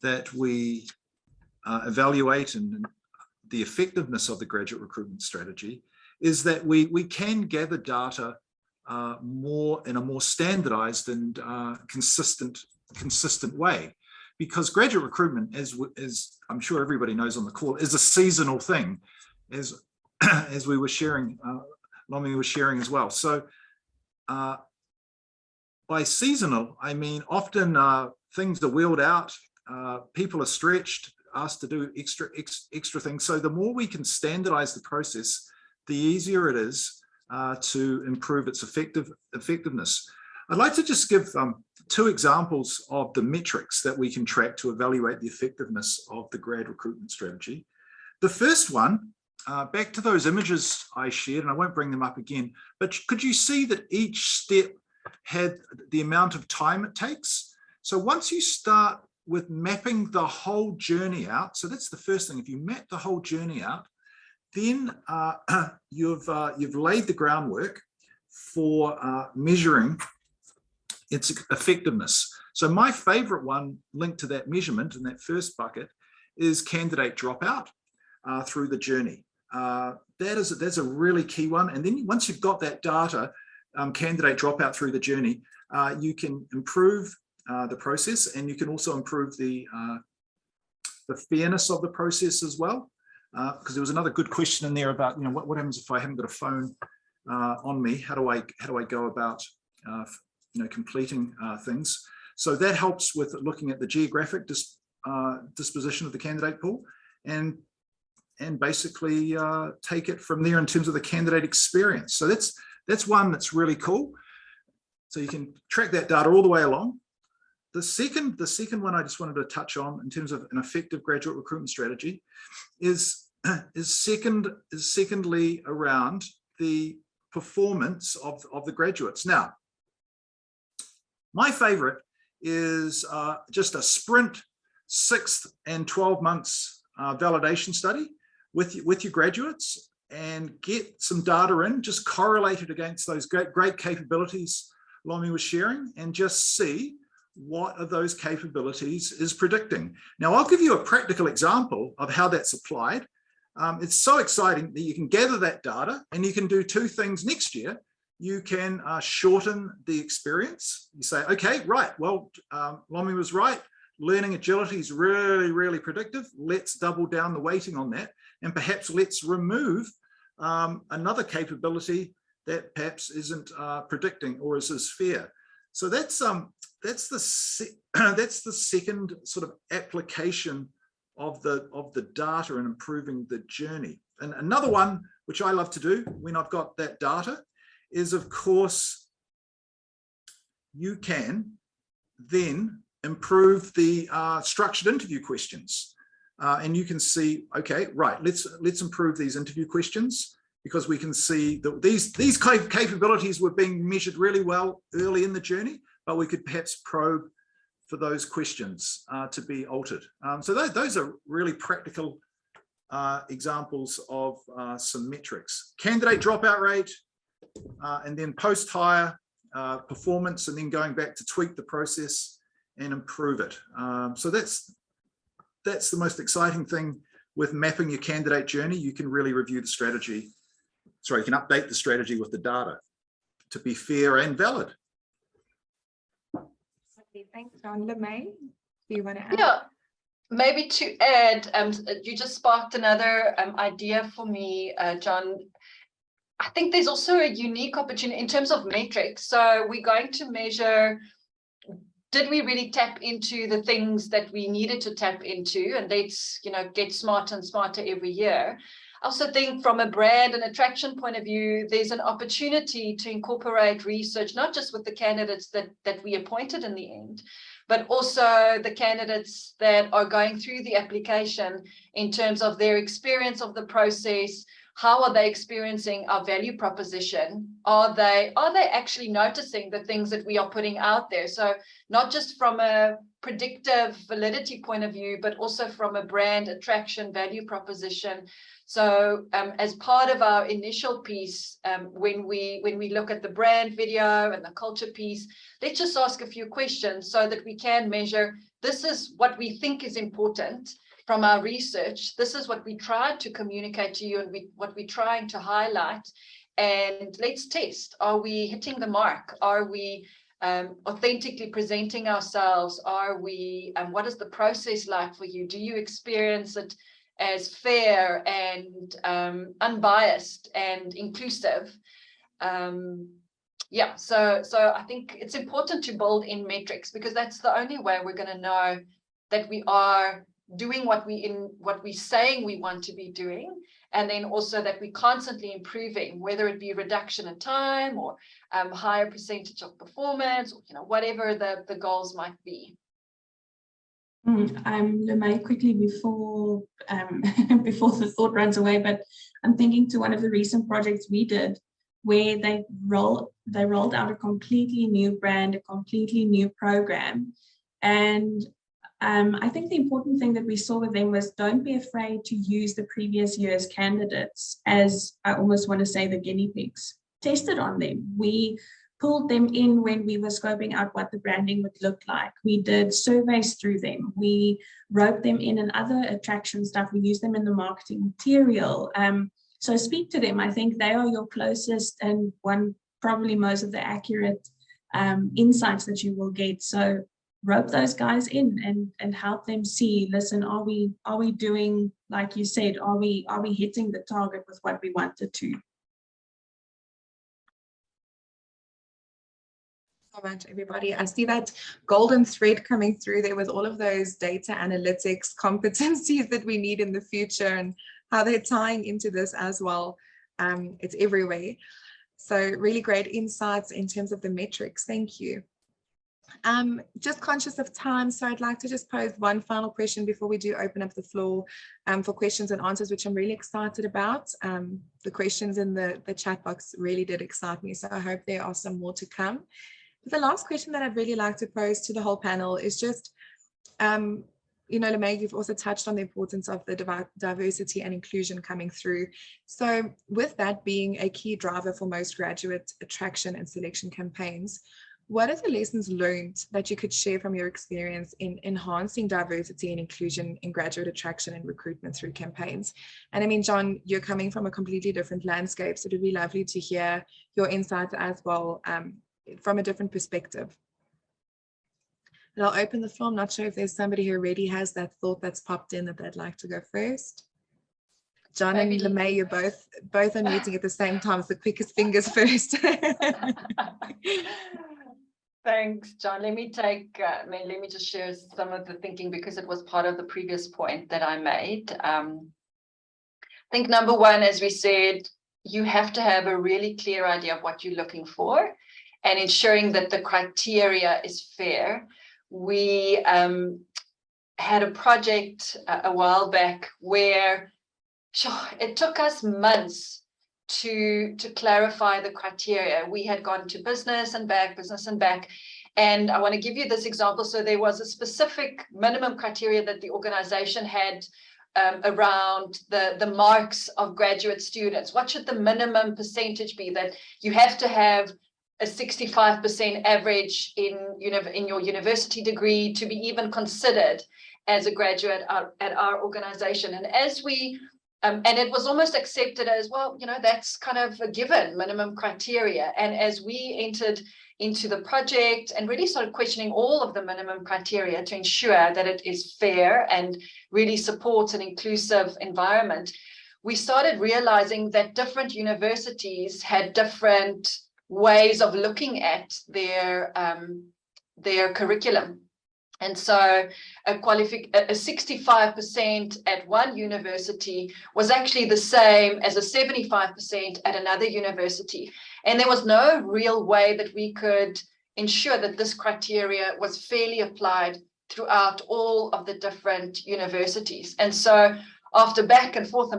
that we evaluate and the effectiveness of the graduate recruitment strategy, is that we can gather data more in a more standardized and consistent way, because graduate recruitment, as I'm sure everybody knows on the call, is a seasonal thing, as we were sharing, Lomi was sharing as well. So by seasonal, I mean often things are wheeled out, people are stretched, asked to do extra things. So the more we can standardize the process, the easier it is to improve its effectiveness. I'd like to just give two examples of the metrics that we can track to evaluate the effectiveness of the grad recruitment strategy. The first one, back to those images I shared, and I won't bring them up again, but could you see that each step had the amount of time it takes? So once you start with mapping the whole journey out, so that's the first thing. If you map the whole journey out, then you've laid the groundwork for measuring its effectiveness. So my favorite one linked to that measurement in that first bucket is candidate dropout through the journey. That's a really key one. And then once you've got that data, candidate dropout through the journey, you can improve the process, and you can also improve the fairness of the process as well. Because there was another good question in there about, what happens if I haven't got a phone on me? How do I go about completing things? So that helps with looking at the geographic disposition of the candidate pool, and basically take it from there in terms of the candidate experience. So that's one that's really cool. So you can track that data all the way along. The second one I just wanted to touch on in terms of an effective graduate recruitment strategy is secondly around the performance of the graduates. Now, my favorite is just a sprint 6 and 12 months validation study with your graduates, and get some data in, just correlate it against those great capabilities Lomi was sharing, and just see what of those capabilities is predicting. Now, I'll give you a practical example of how that's applied. It's so exciting that you can gather that data, and you can do two things next year. You can shorten the experience. You say, okay, right, well, Lomi was right. Learning agility is really, really predictive. Let's double down the weighting on that. And perhaps let's remove another capability that perhaps isn't predicting or is as fair. So that's the second sort of application of the data and improving the journey. And another one which I love to do when I've got that data is, of course, you can then improve the structured interview questions, and you can see, okay, right, let's improve these interview questions, because we can see that these capabilities were being measured really well early in the journey, but we could perhaps probe for those questions to be altered. So those are really practical examples of some metrics: candidate dropout rate, and then post-hire performance, and then going back to tweak the process and improve it. So that's the most exciting thing with mapping your candidate journey. You can really review the strategy. Sorry, you can update the strategy with the data to be fair and valid. Okay, thanks, John. LeMay, do you want to add? Yeah, maybe to add, you just sparked another idea for me, John. I think there's also a unique opportunity in terms of metrics. So we're going to measure, did we really tap into the things that we needed to tap into? And let's, get smarter and smarter every year. I also think from a brand and attraction point of view, there's an opportunity to incorporate research, not just with the candidates that we appointed in the end, but also the candidates that are going through the application in terms of their experience of the process. How are they experiencing our value proposition? Are they actually noticing the things that we are putting out there? So not just from a predictive validity point of view, but also from a brand attraction value proposition. So as part of our initial piece, when we look at the brand video and the culture piece, let's just ask a few questions so that we can measure, this is what we think is important from our research. This is what we tried to communicate to you and what we're trying to highlight. And let's test, are we hitting the mark? Are we authentically presenting ourselves? Are we, what is the process like for you? Do you experience it as fair and unbiased and inclusive? Yeah, so I think it's important to build in metrics, because that's the only way we're going to know that we are doing what we're saying we want to be doing, and then also that we're constantly improving, whether it be reduction in time or higher percentage of performance, or whatever the goals might be. LeMay, quickly before before the thought runs away, but I'm thinking to one of the recent projects we did, where they rolled out a completely new brand, a completely new program, and I think the important thing that we saw with them was, don't be afraid to use the previous year's candidates as, I almost want to say, the guinea pigs. Test it on them. We pulled them in when we were scoping out what the branding would look like. We did surveys through them. We wrote them in and other attraction stuff. We used them in the marketing material. So speak to them. I think they are your closest and probably most of the accurate insights that you will get. So rope those guys in and help them see, listen, are we doing, like you said, are we hitting the target with what we wanted to? So much, everybody. I see that golden thread coming through there with all of those data analytics competencies that we need in the future and how they're tying into this as well. It's everywhere. So really great insights in terms of the metrics. Thank you. Just conscious of time, so I'd like to just pose one final question before we do open up the floor for questions and answers, which I'm really excited about. The questions in the chat box really did excite me, so I hope there are some more to come. But the last question that I'd really like to pose to the whole panel is just, you know, Lemay, you've also touched on the importance of the diversity and inclusion coming through. So with that being a key driver for most graduate attraction and selection campaigns, what are the lessons learned that you could share from your experience in enhancing diversity and inclusion in graduate attraction and recruitment through campaigns? And I mean, John, you're coming from a completely different landscape, so it'd be lovely to hear your insights as well from a different perspective. And I'll open the floor. I'm not sure if there's somebody who already has that thought that's popped in that they'd like to go first. John and Lemay, you're both unmuting at the same time. It's the quickest fingers first. Thanks, John. Let me just share some of the thinking because it was part of the previous point that I made. I think number one, as we said, you have to have a really clear idea of what you're looking for and ensuring that the criteria is fair. We had a project a while back where it took us months to clarify the criteria. We had gone to business and back. And I want to give you this example. So there was a specific minimum criteria that the organization had around the marks of graduate students. What should the minimum percentage be? That you have to have a 65% average in your university degree to be even considered as a graduate at our organization. And as we and it was almost accepted as, well, you know, that's kind of a given minimum criteria. And as we entered into the project and really started questioning all of the minimum criteria to ensure that it is fair and really supports an inclusive environment, we started realizing that different universities had different ways of looking at their curriculum. And so a 65% at one university was actually the same as a 75% at another university. And there was no real way that we could ensure that this criteria was fairly applied throughout all of the different universities. And so after back and forth,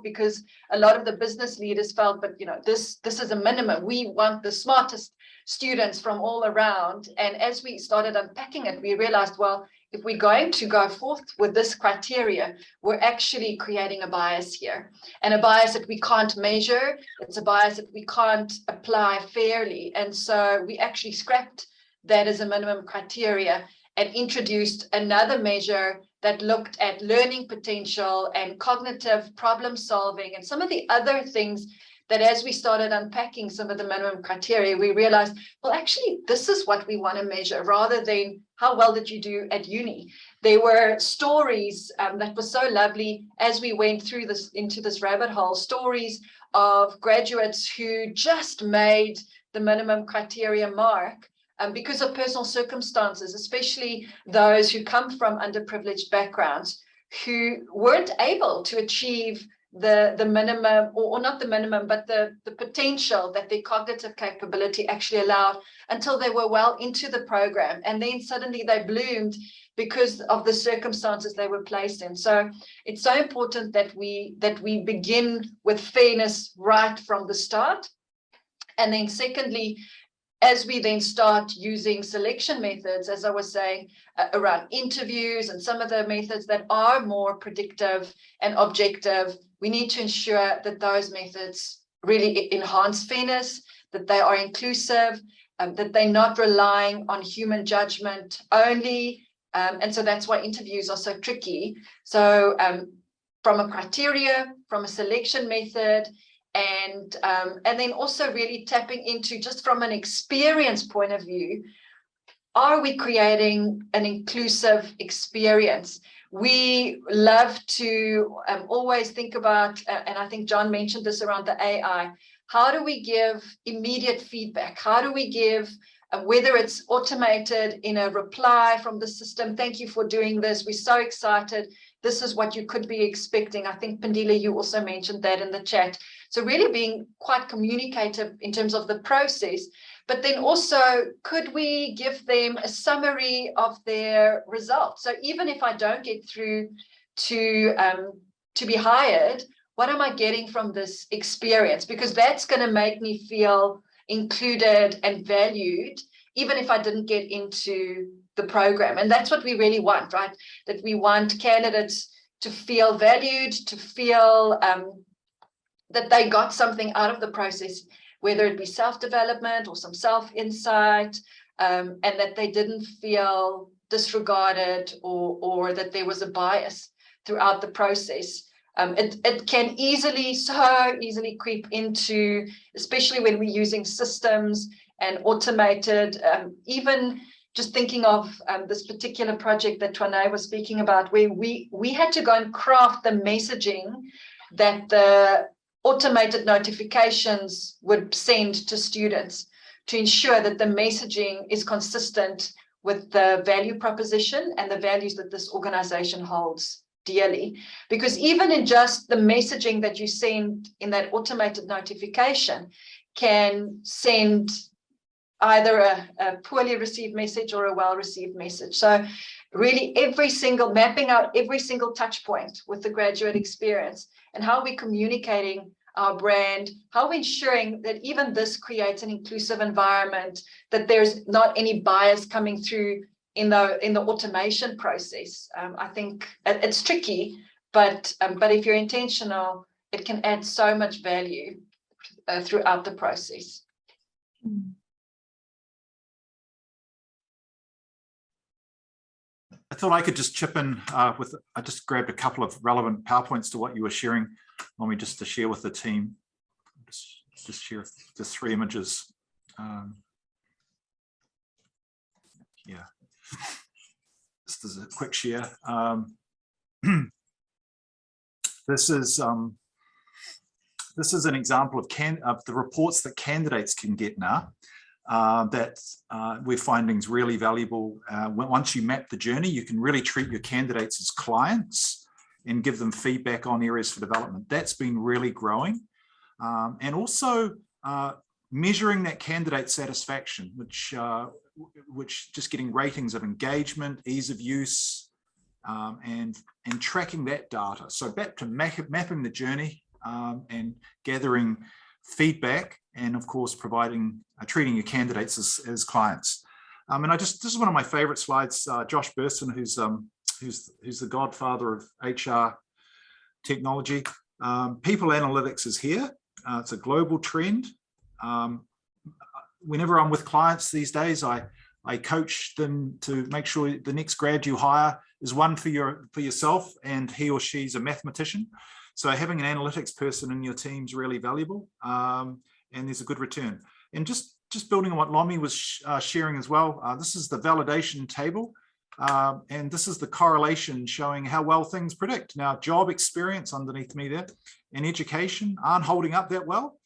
because a lot of the business leaders felt, but you know, this is a minimum. We want the smartest students from all around. And as we started unpacking it, we realized, well, if we're going to go forth with this criteria, we're actually creating a bias here, and a bias that we can't measure. It's a bias that we can't apply fairly. And so we actually scrapped that as a minimum criteria and introduced another measure that looked at learning potential and cognitive problem solving and some of the other things that, as we started unpacking some of the minimum criteria, we realized, well, actually, this is what we want to measure rather than how well did you do at uni. There were stories that were so lovely as we went through this into this rabbit hole, stories of graduates who just made the minimum criteria mark because of personal circumstances, especially those who come from underprivileged backgrounds who weren't able to achieve the minimum, or not the minimum, but the potential that their cognitive capability actually allowed until they were well into the program. And then suddenly they bloomed because of the circumstances they were placed in. So it's so important that we begin with fairness right from the start. And then secondly, as we then start using selection methods, as I was saying, around interviews and some of the methods that are more predictive and objective, we need to ensure that those methods really enhance fairness, that they are inclusive, that they're not relying on human judgment only. And so that's why interviews are so tricky. So from a criteria, from a selection method, and then also really tapping into, just from an experience point of view, are we creating an inclusive experience? We love to always think about, and I think John mentioned this around the AI, how do we give immediate feedback? How do we give, whether it's automated in a reply from the system, thank you for doing this, we're so excited, this is what you could be expecting. I think, Pandila, you also mentioned that in the chat. So really being quite communicative in terms of the process, but then also, could we give them a summary of their results? So even if I don't get through to be hired, what am I getting from this experience? Because that's going to make me feel included and valued, even if I didn't get into the program. And that's what we really want, right? That we want candidates to feel valued, to feel that they got something out of the process, whether it be self-development or some self-insight, and that they didn't feel disregarded or that there was a bias throughout the process. It can so easily creep into, especially when we're using systems and automated, even just thinking of this particular project that Twane was speaking about, where we had to go and craft the messaging that the automated notifications would send to students to ensure that the messaging is consistent with the value proposition and the values that this organization holds dearly. Because even in just the messaging that you send in that automated notification can send either a poorly received message or a well-received message. So really mapping out every single touch point with the graduate experience, and how we're communicating our brand, how we're ensuring that even this creates an inclusive environment, that there's not any bias coming through in the automation process. I think it's tricky, but if you're intentional, it can add so much value throughout the process. I thought I could just chip in I just grabbed a couple of relevant PowerPoints to what you were sharing. Want me just to share with the team, just share just 3 images. Yeah, just as a quick share. This is an example of the reports that candidates can get now. That we're finding is really valuable. Once you map the journey, you can really treat your candidates as clients and give them feedback on areas for development. That's been really growing. And also measuring that candidate satisfaction, which just getting ratings of engagement, ease of use, and tracking that data. So back to mapping the journey and gathering feedback, and of course treating your candidates as clients. And this is one of my favorite slides. Josh Burson, who's the godfather of HR technology. People analytics is here. It's a global trend. Whenever I'm with clients these days, I coach them to make sure the next grad you hire is one for yourself, and he or she's a mathematician. So having an analytics person in your team is really valuable, and there's a good return. And just building on what Lomi was sharing as well, this is the validation table, and this is the correlation showing how well things predict. Now, job experience underneath me there and education aren't holding up that well.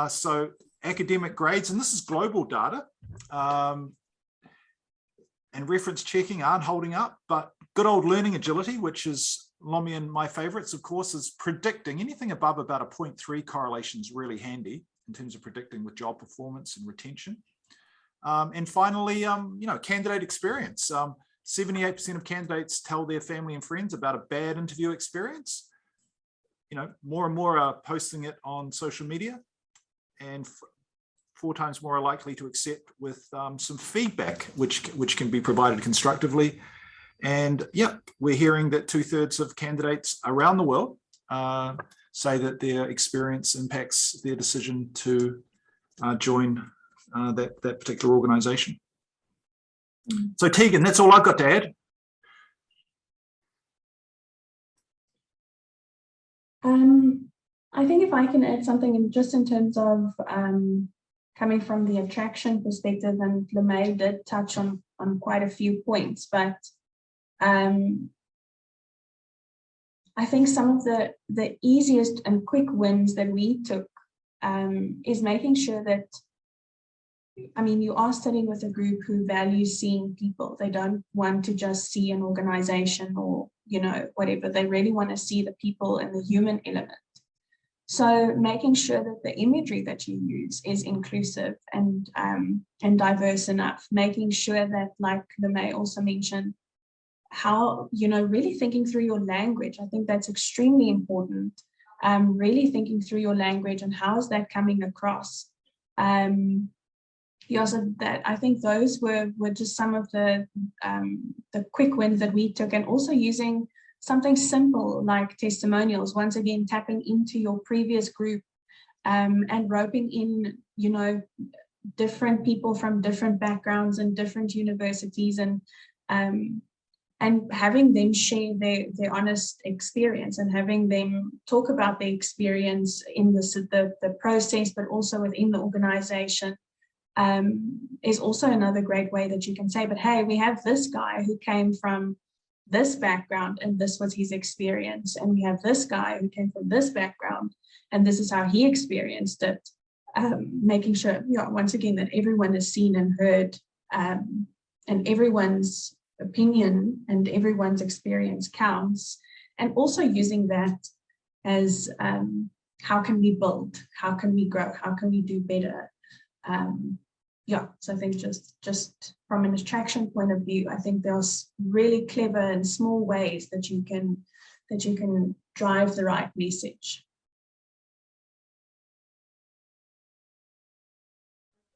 So academic grades, and this is global data, and reference checking aren't holding up, but good old learning agility, which is Lomi and my favorites, of course, is predicting. Anything above about a 0.3 correlation is really handy in terms of predicting with job performance and retention. And finally, candidate experience. 78% of candidates tell their family and friends about a bad interview experience. More and more are posting it on social media, and 4 times more are likely to accept with some feedback, which can be provided constructively. And yeah, we're hearing that 2/3 of candidates around the world say that their experience impacts their decision to join that particular organisation. So Tegan, that's all I've got to add. I think if I can add something just in terms of coming from the attraction perspective, and LeMay did touch on quite a few points, but I think some of the easiest and quick wins that we took is making sure that, I mean, you are studying with a group who values seeing people. They don't want to just see an organization or, you know, whatever. They really want to see the people and the human element. So making sure that the imagery that you use is inclusive and diverse enough, making sure that, like LeMay also mentioned, how, you know, really thinking through your language. I think that's extremely important. Really thinking through your language and how is that coming across. So that I think those were just some of the quick wins that we took, and also using something simple like testimonials, once again tapping into your previous group and roping in, you know, different people from different backgrounds and different universities, and having them share their honest experience and having them talk about their experience in the process, but also within the organization. Is also another great way that you can say, but hey, we have this guy who came from this background and this was his experience, and we have this guy who came from this background and this is how he experienced it. Making sure, yeah, once again, that everyone is seen and heard, and everyone's opinion and everyone's experience counts, and also using that as how can we build, how can we grow, how can we do better. Yeah, so I think just from an attraction point of view, I think there's really clever and small ways that you can drive the right message.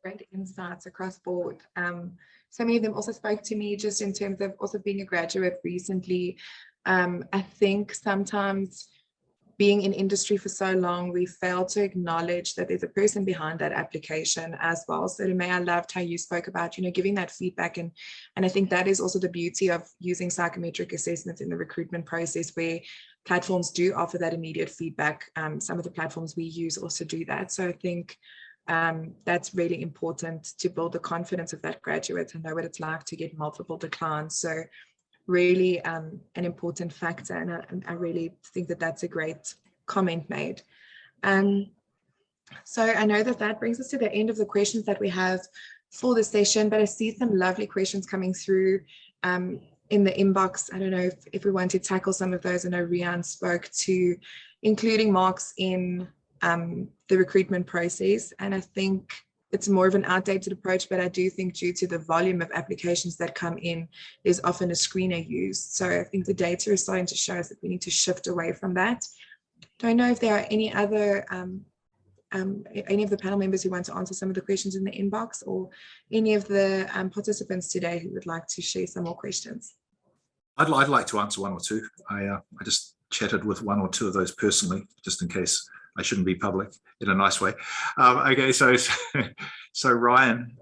Great insights across board. So many of them also spoke to me just in terms of also being a graduate recently. I think sometimes being in industry for so long, we fail to acknowledge that there's a person behind that application as well. So LeMay, I loved how you spoke about, you know, giving that feedback. And I think that is also the beauty of using psychometric assessments in the recruitment process, where platforms do offer that immediate feedback. Some of the platforms we use also do that. So I think that's really important to build the confidence of that graduate and know what it's like to get multiple declines. So really an important factor, and I really think that that's a great comment made. So I know that brings us to the end of the questions that we have for the session, but I see some lovely questions coming through in the inbox. I don't know if we want to tackle some of those. I know Rian spoke to including marks in the recruitment process, and I think it's more of an outdated approach, but I do think due to the volume of applications that come in, there's often a screener used. So I think the data is starting to show us that we need to shift away from that. Don't know if there are any other, any of the panel members who want to answer some of the questions in the inbox, or any of the participants today who would like to share some more questions. I'd like to answer one or two. I just chatted with one or two of those personally, just in case I shouldn't be public in a nice way. Okay, so Ryan,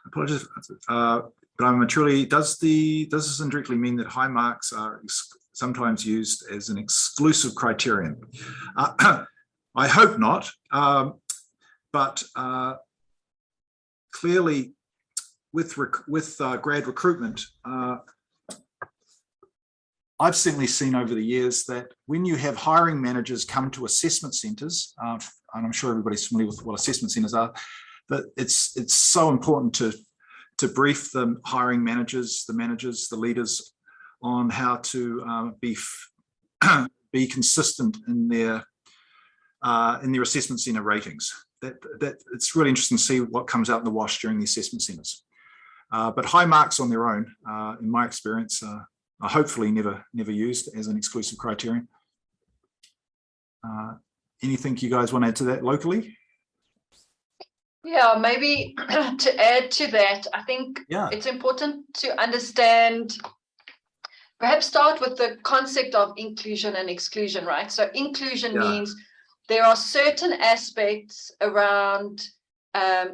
apologies, but I'm truly, does this indirectly mean that high marks are sometimes used as an exclusive criterion? I hope not, but clearly with grad recruitment, I've certainly seen over the years that when you have hiring managers come to assessment centres, and I'm sure everybody's familiar with what assessment centres are, that it's so important to brief the hiring managers, the managers, the leaders on how to be consistent in their assessment centre ratings. That it's really interesting to see what comes out in the wash during the assessment centres. But high marks on their own, in my experience, are hopefully never used as an exclusive criterion. Anything you guys want to add to that locally? Yeah, maybe to add to that, I think it's important to understand, perhaps start with the concept of inclusion and exclusion, right? So inclusion means there are certain aspects around,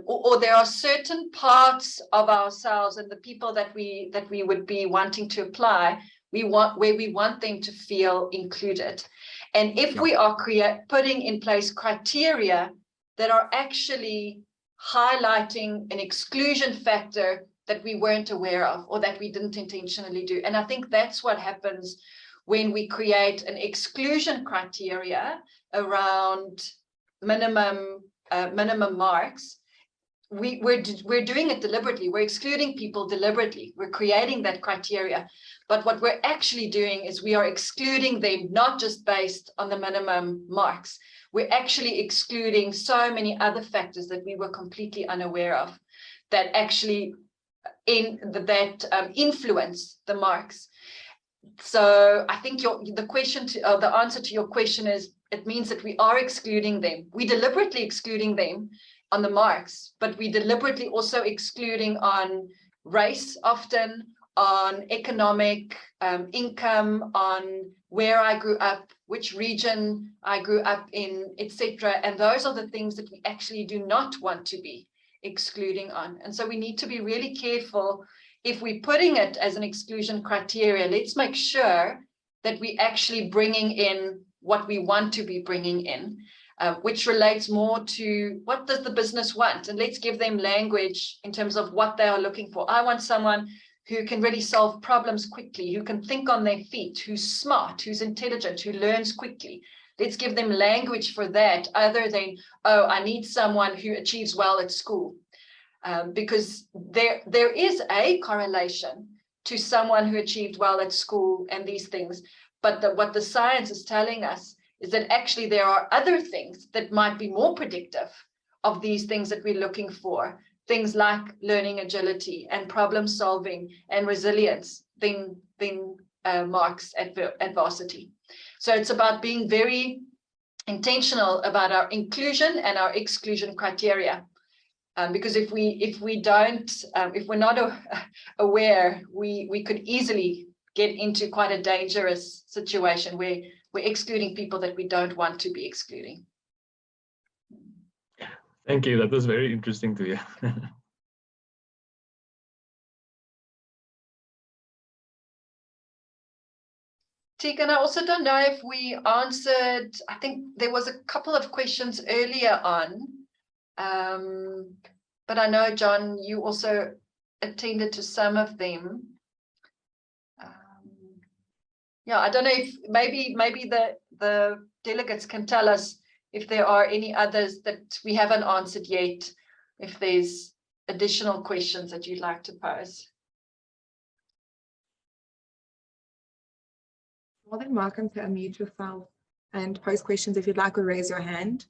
or there are certain parts of ourselves and the people that we would be wanting to apply, where we want them to feel included. And if we are putting in place criteria that are actually highlighting an exclusion factor that we weren't aware of or that we didn't intentionally do. And I think that's what happens when we create an exclusion criteria around minimum marks. We're doing it deliberately. We're excluding people deliberately. We're creating that criteria. But what we're actually doing is we are excluding them not just based on the minimum marks. We're actually excluding so many other factors that we were completely unaware of that actually influence the marks. So I think the answer to your question is, it means that we are excluding them. We deliberately excluding them on the marks, but we deliberately also excluding on race often, on economic income, on where I grew up, which region I grew up in, etc. And those are the things that we actually do not want to be excluding on. And so we need to be really careful. If we're putting it as an exclusion criteria, let's make sure that we actually bringing in what we want to be bringing in, which relates more to what does the business want? And let's give them language in terms of what they are looking for. I want someone who can really solve problems quickly, who can think on their feet, who's smart, who's intelligent, who learns quickly. Let's give them language for that, other than, oh, I need someone who achieves well at school. Because there is a correlation to someone who achieved well at school and these things. But what the science is telling us is that actually there are other things that might be more predictive of these things that we're looking for. Things like learning agility and problem solving and resilience than marks at varsity. So it's about being very intentional about our inclusion and our exclusion criteria. Because if we're not aware, we could easily get into quite a dangerous situation where we're excluding people that we don't want to be excluding. Thank you. That was very interesting to hear. Tegan, I also don't know if we answered, I think there was a couple of questions earlier on. But I know, John, you also attended to some of them. Yeah, I don't know if maybe the delegates can tell us if there are any others that we haven't answered yet, if there's additional questions that you'd like to pose. More than welcome to unmute yourself and pose questions if you'd like, or raise your hand.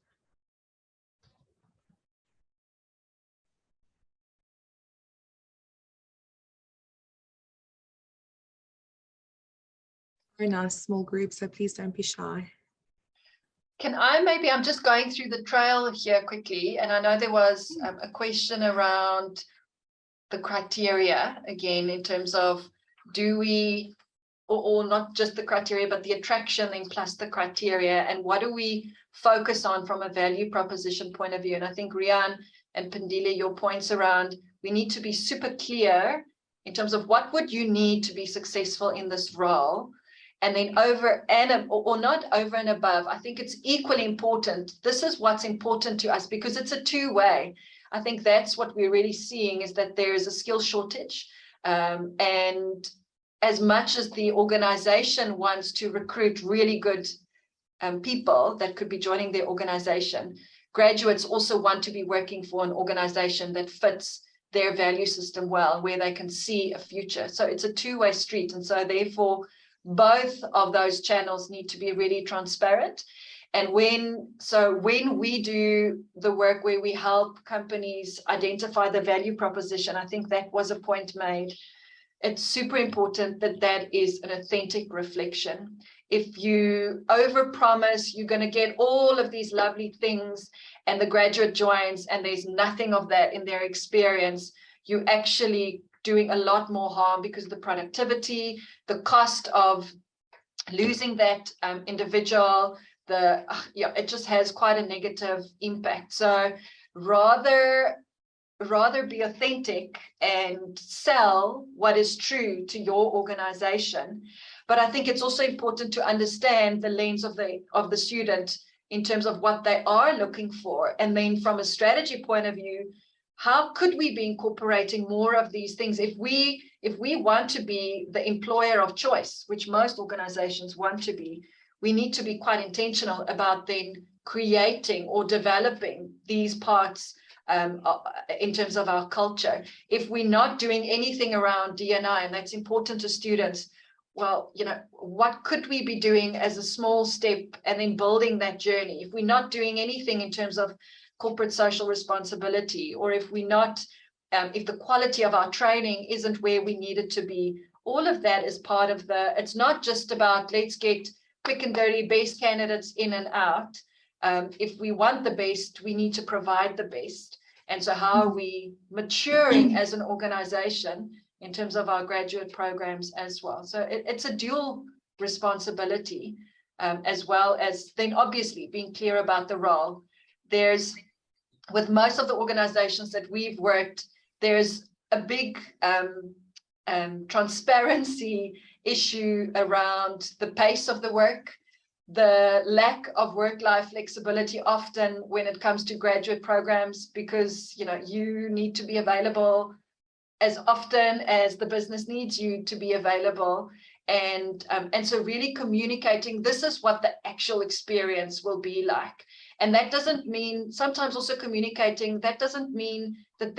Very nice small group, so please don't be shy. I'm just going through the trail here quickly, and I know there was a question around the criteria again, in terms of do we, or not just the criteria, but the attraction then plus the criteria, and what do we focus on from a value proposition point of view. And I think Rian and Pandile, your points around, we need to be super clear in terms of what would you need to be successful in this role. And then over and, or not over and above, I think it's equally important. This is what's important to us, because it's a two-way. I think that's what we're really seeing, is that there is a skill shortage. And as much as the organization wants to recruit really good people that could be joining their organization, graduates also want to be working for an organization that fits their value system well, where they can see a future. So it's a two-way street. And so therefore, both of those channels need to be really transparent. And when we do the work where we help companies identify the value proposition, I think that was a point made. It's super important that that is an authentic reflection. If you overpromise, you're going to get all of these lovely things, and the graduate joins and there's nothing of that in their experience, you actually doing a lot more harm, because of the productivity, the cost of losing that individual, it just has quite a negative impact. So rather be authentic and sell what is true to your organization. But I think it's also important to understand the lens of the student in terms of what they are looking for. And then from a strategy point of view, how could we be incorporating more of these things? If we want to be the employer of choice, which most organizations want to be, we need to be quite intentional about then creating or developing these parts in terms of our culture. If we're not doing anything around D&I, and that's important to students, well, what could we be doing as a small step and then building that journey? If we're not doing anything in terms of corporate social responsibility, or if we're not, if the quality of our training isn't where we need it to be, all of that is part of it's not just about let's get quick and dirty best candidates in and out. If we want the best, we need to provide the best. And so how are we maturing as an organization in terms of our graduate programs as well? So it's a dual responsibility, as well as then obviously being clear about the role. With most of the organizations that we've worked, there's a big transparency issue around the pace of the work, the lack of work-life flexibility often when it comes to graduate programs, because you need to be available as often as the business needs you to be available. And so really communicating, this is what the actual experience will be like. And that doesn't mean, sometimes also communicating, that doesn't mean that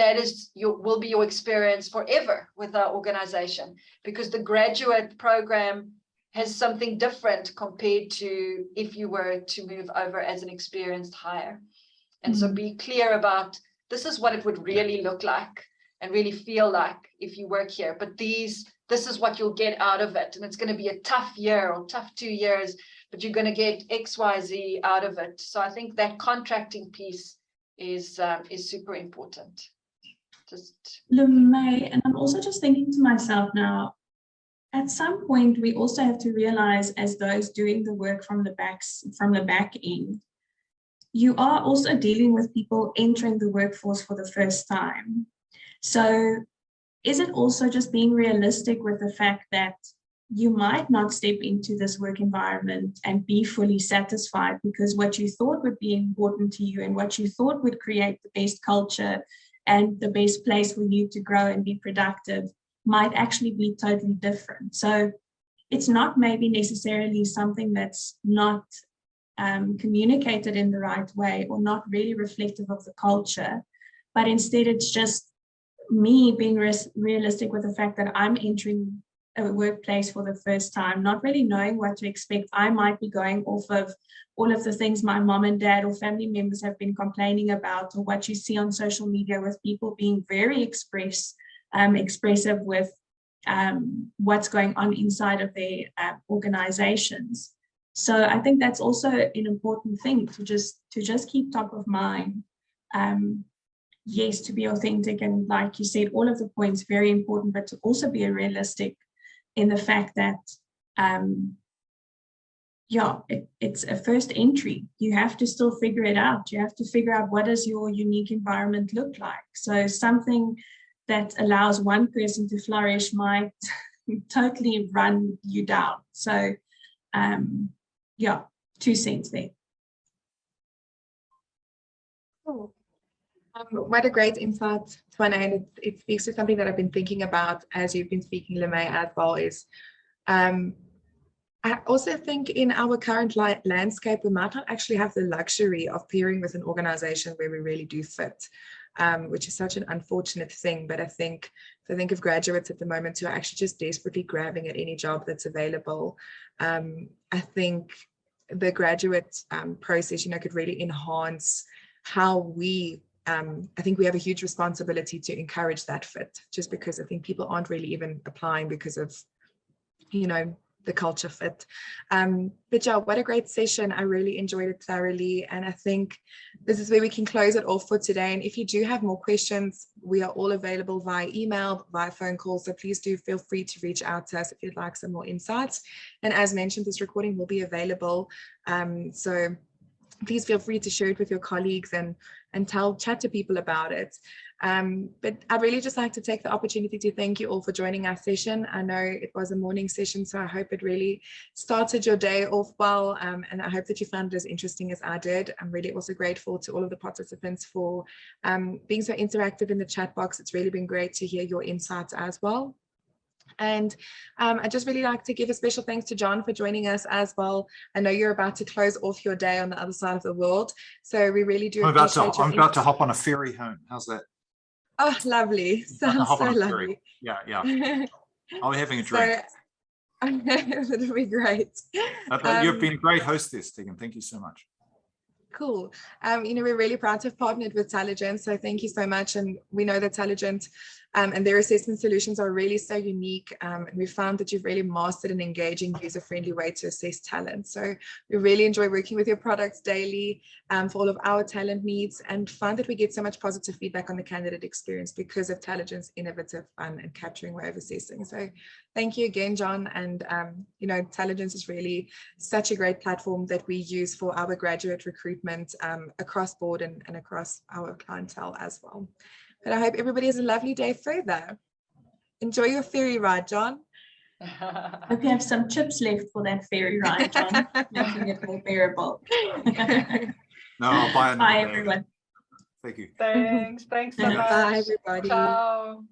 will be your experience forever with our organization, because the graduate program has something different compared to if you were to move over as an experienced hire. And so be clear about, this is what it would really look like and really feel like if you work here. But this is what you'll get out of it. And it's going to be a tough year or tough 2 years, but you're going to get X, Y, Z out of it. So I think that contracting piece is super important. LeMay, and I'm also just thinking to myself now, at some point, we also have to realize, as those doing the work from the back end, you are also dealing with people entering the workforce for the first time. So is it also just being realistic with the fact that you might not step into this work environment and be fully satisfied, because what you thought would be important to you and what you thought would create the best culture and the best place for you to grow and be productive might actually be totally different. So it's not maybe necessarily something that's not communicated in the right way or not really reflective of the culture, but instead it's just me being realistic with the fact that I'm entering a workplace for the first time, not really knowing what to expect. I might be going off of all of the things my mom and dad or family members have been complaining about, or what you see on social media with people being very expressive with what's going on inside of their organizations. So I think that's also an important thing to just keep top of mind. Yes, to be authentic, and like you said, all of the points very important, but to also be realistic in the fact that it's a first entry. You have to still figure it out. You have to figure out, what does your unique environment look like? So something that allows one person to flourish might totally run you down. So 2 cents there. Cool. What a great insight, Twana, and it speaks to something that I've been thinking about as you've been speaking, LeMay, as well, is I also think in our current landscape, we might not actually have the luxury of peering with an organization where we really do fit, which is such an unfortunate thing. But I think of graduates at the moment who are actually just desperately grabbing at any job that's available. I think the graduate process, could really enhance how we I think we have a huge responsibility to encourage that fit, just because I think people aren't really even applying because of, the culture fit. But yeah, what a great session. I really enjoyed it thoroughly. And I think this is where we can close it off for today. And if you do have more questions, we are all available via email, via phone call. So please do feel free to reach out to us if you'd like some more insights. And as mentioned, this recording will be available. So please feel free to share it with your colleagues and chat to people about it. But I'd really just like to take the opportunity to thank you all for joining our session. I know it was a morning session, so I hope it really started your day off well, and I hope that you found it as interesting as I did. I'm really also grateful to all of the participants for being so interactive in the chat box. It's really been great to hear your insights as well. And I'd just really like to give a special thanks to John for joining us as well. I know you're about to close off your day on the other side of the world, so we really do appreciate I'm about to hop on a ferry home. How's that? Oh, lovely. Sounds so lovely. Yeah. I'll be having a drink. That'll be great. You've been a great hostess, Tegan. Thank you so much. Cool. We're really proud to have partnered with Telligent, so thank you so much. And we know that Telligent and their assessment solutions are really so unique. And we found that you've really mastered an engaging, user-friendly way to assess talent. So we really enjoy working with your products daily for all of our talent needs, and find that we get so much positive feedback on the candidate experience because of Telligent's innovative, fun, and capturing way of assessing. So thank you again, John. And Telligent is really such a great platform that we use for our graduate recruitment across board and across our clientele as well. But I hope everybody has a lovely day further. Enjoy your ferry ride, John. Hope you have some chips left for that ferry ride, John, making it more bearable. No, I'll buy another. Bye, everyone. Thank you. Thanks so much. Bye, everybody. Ciao.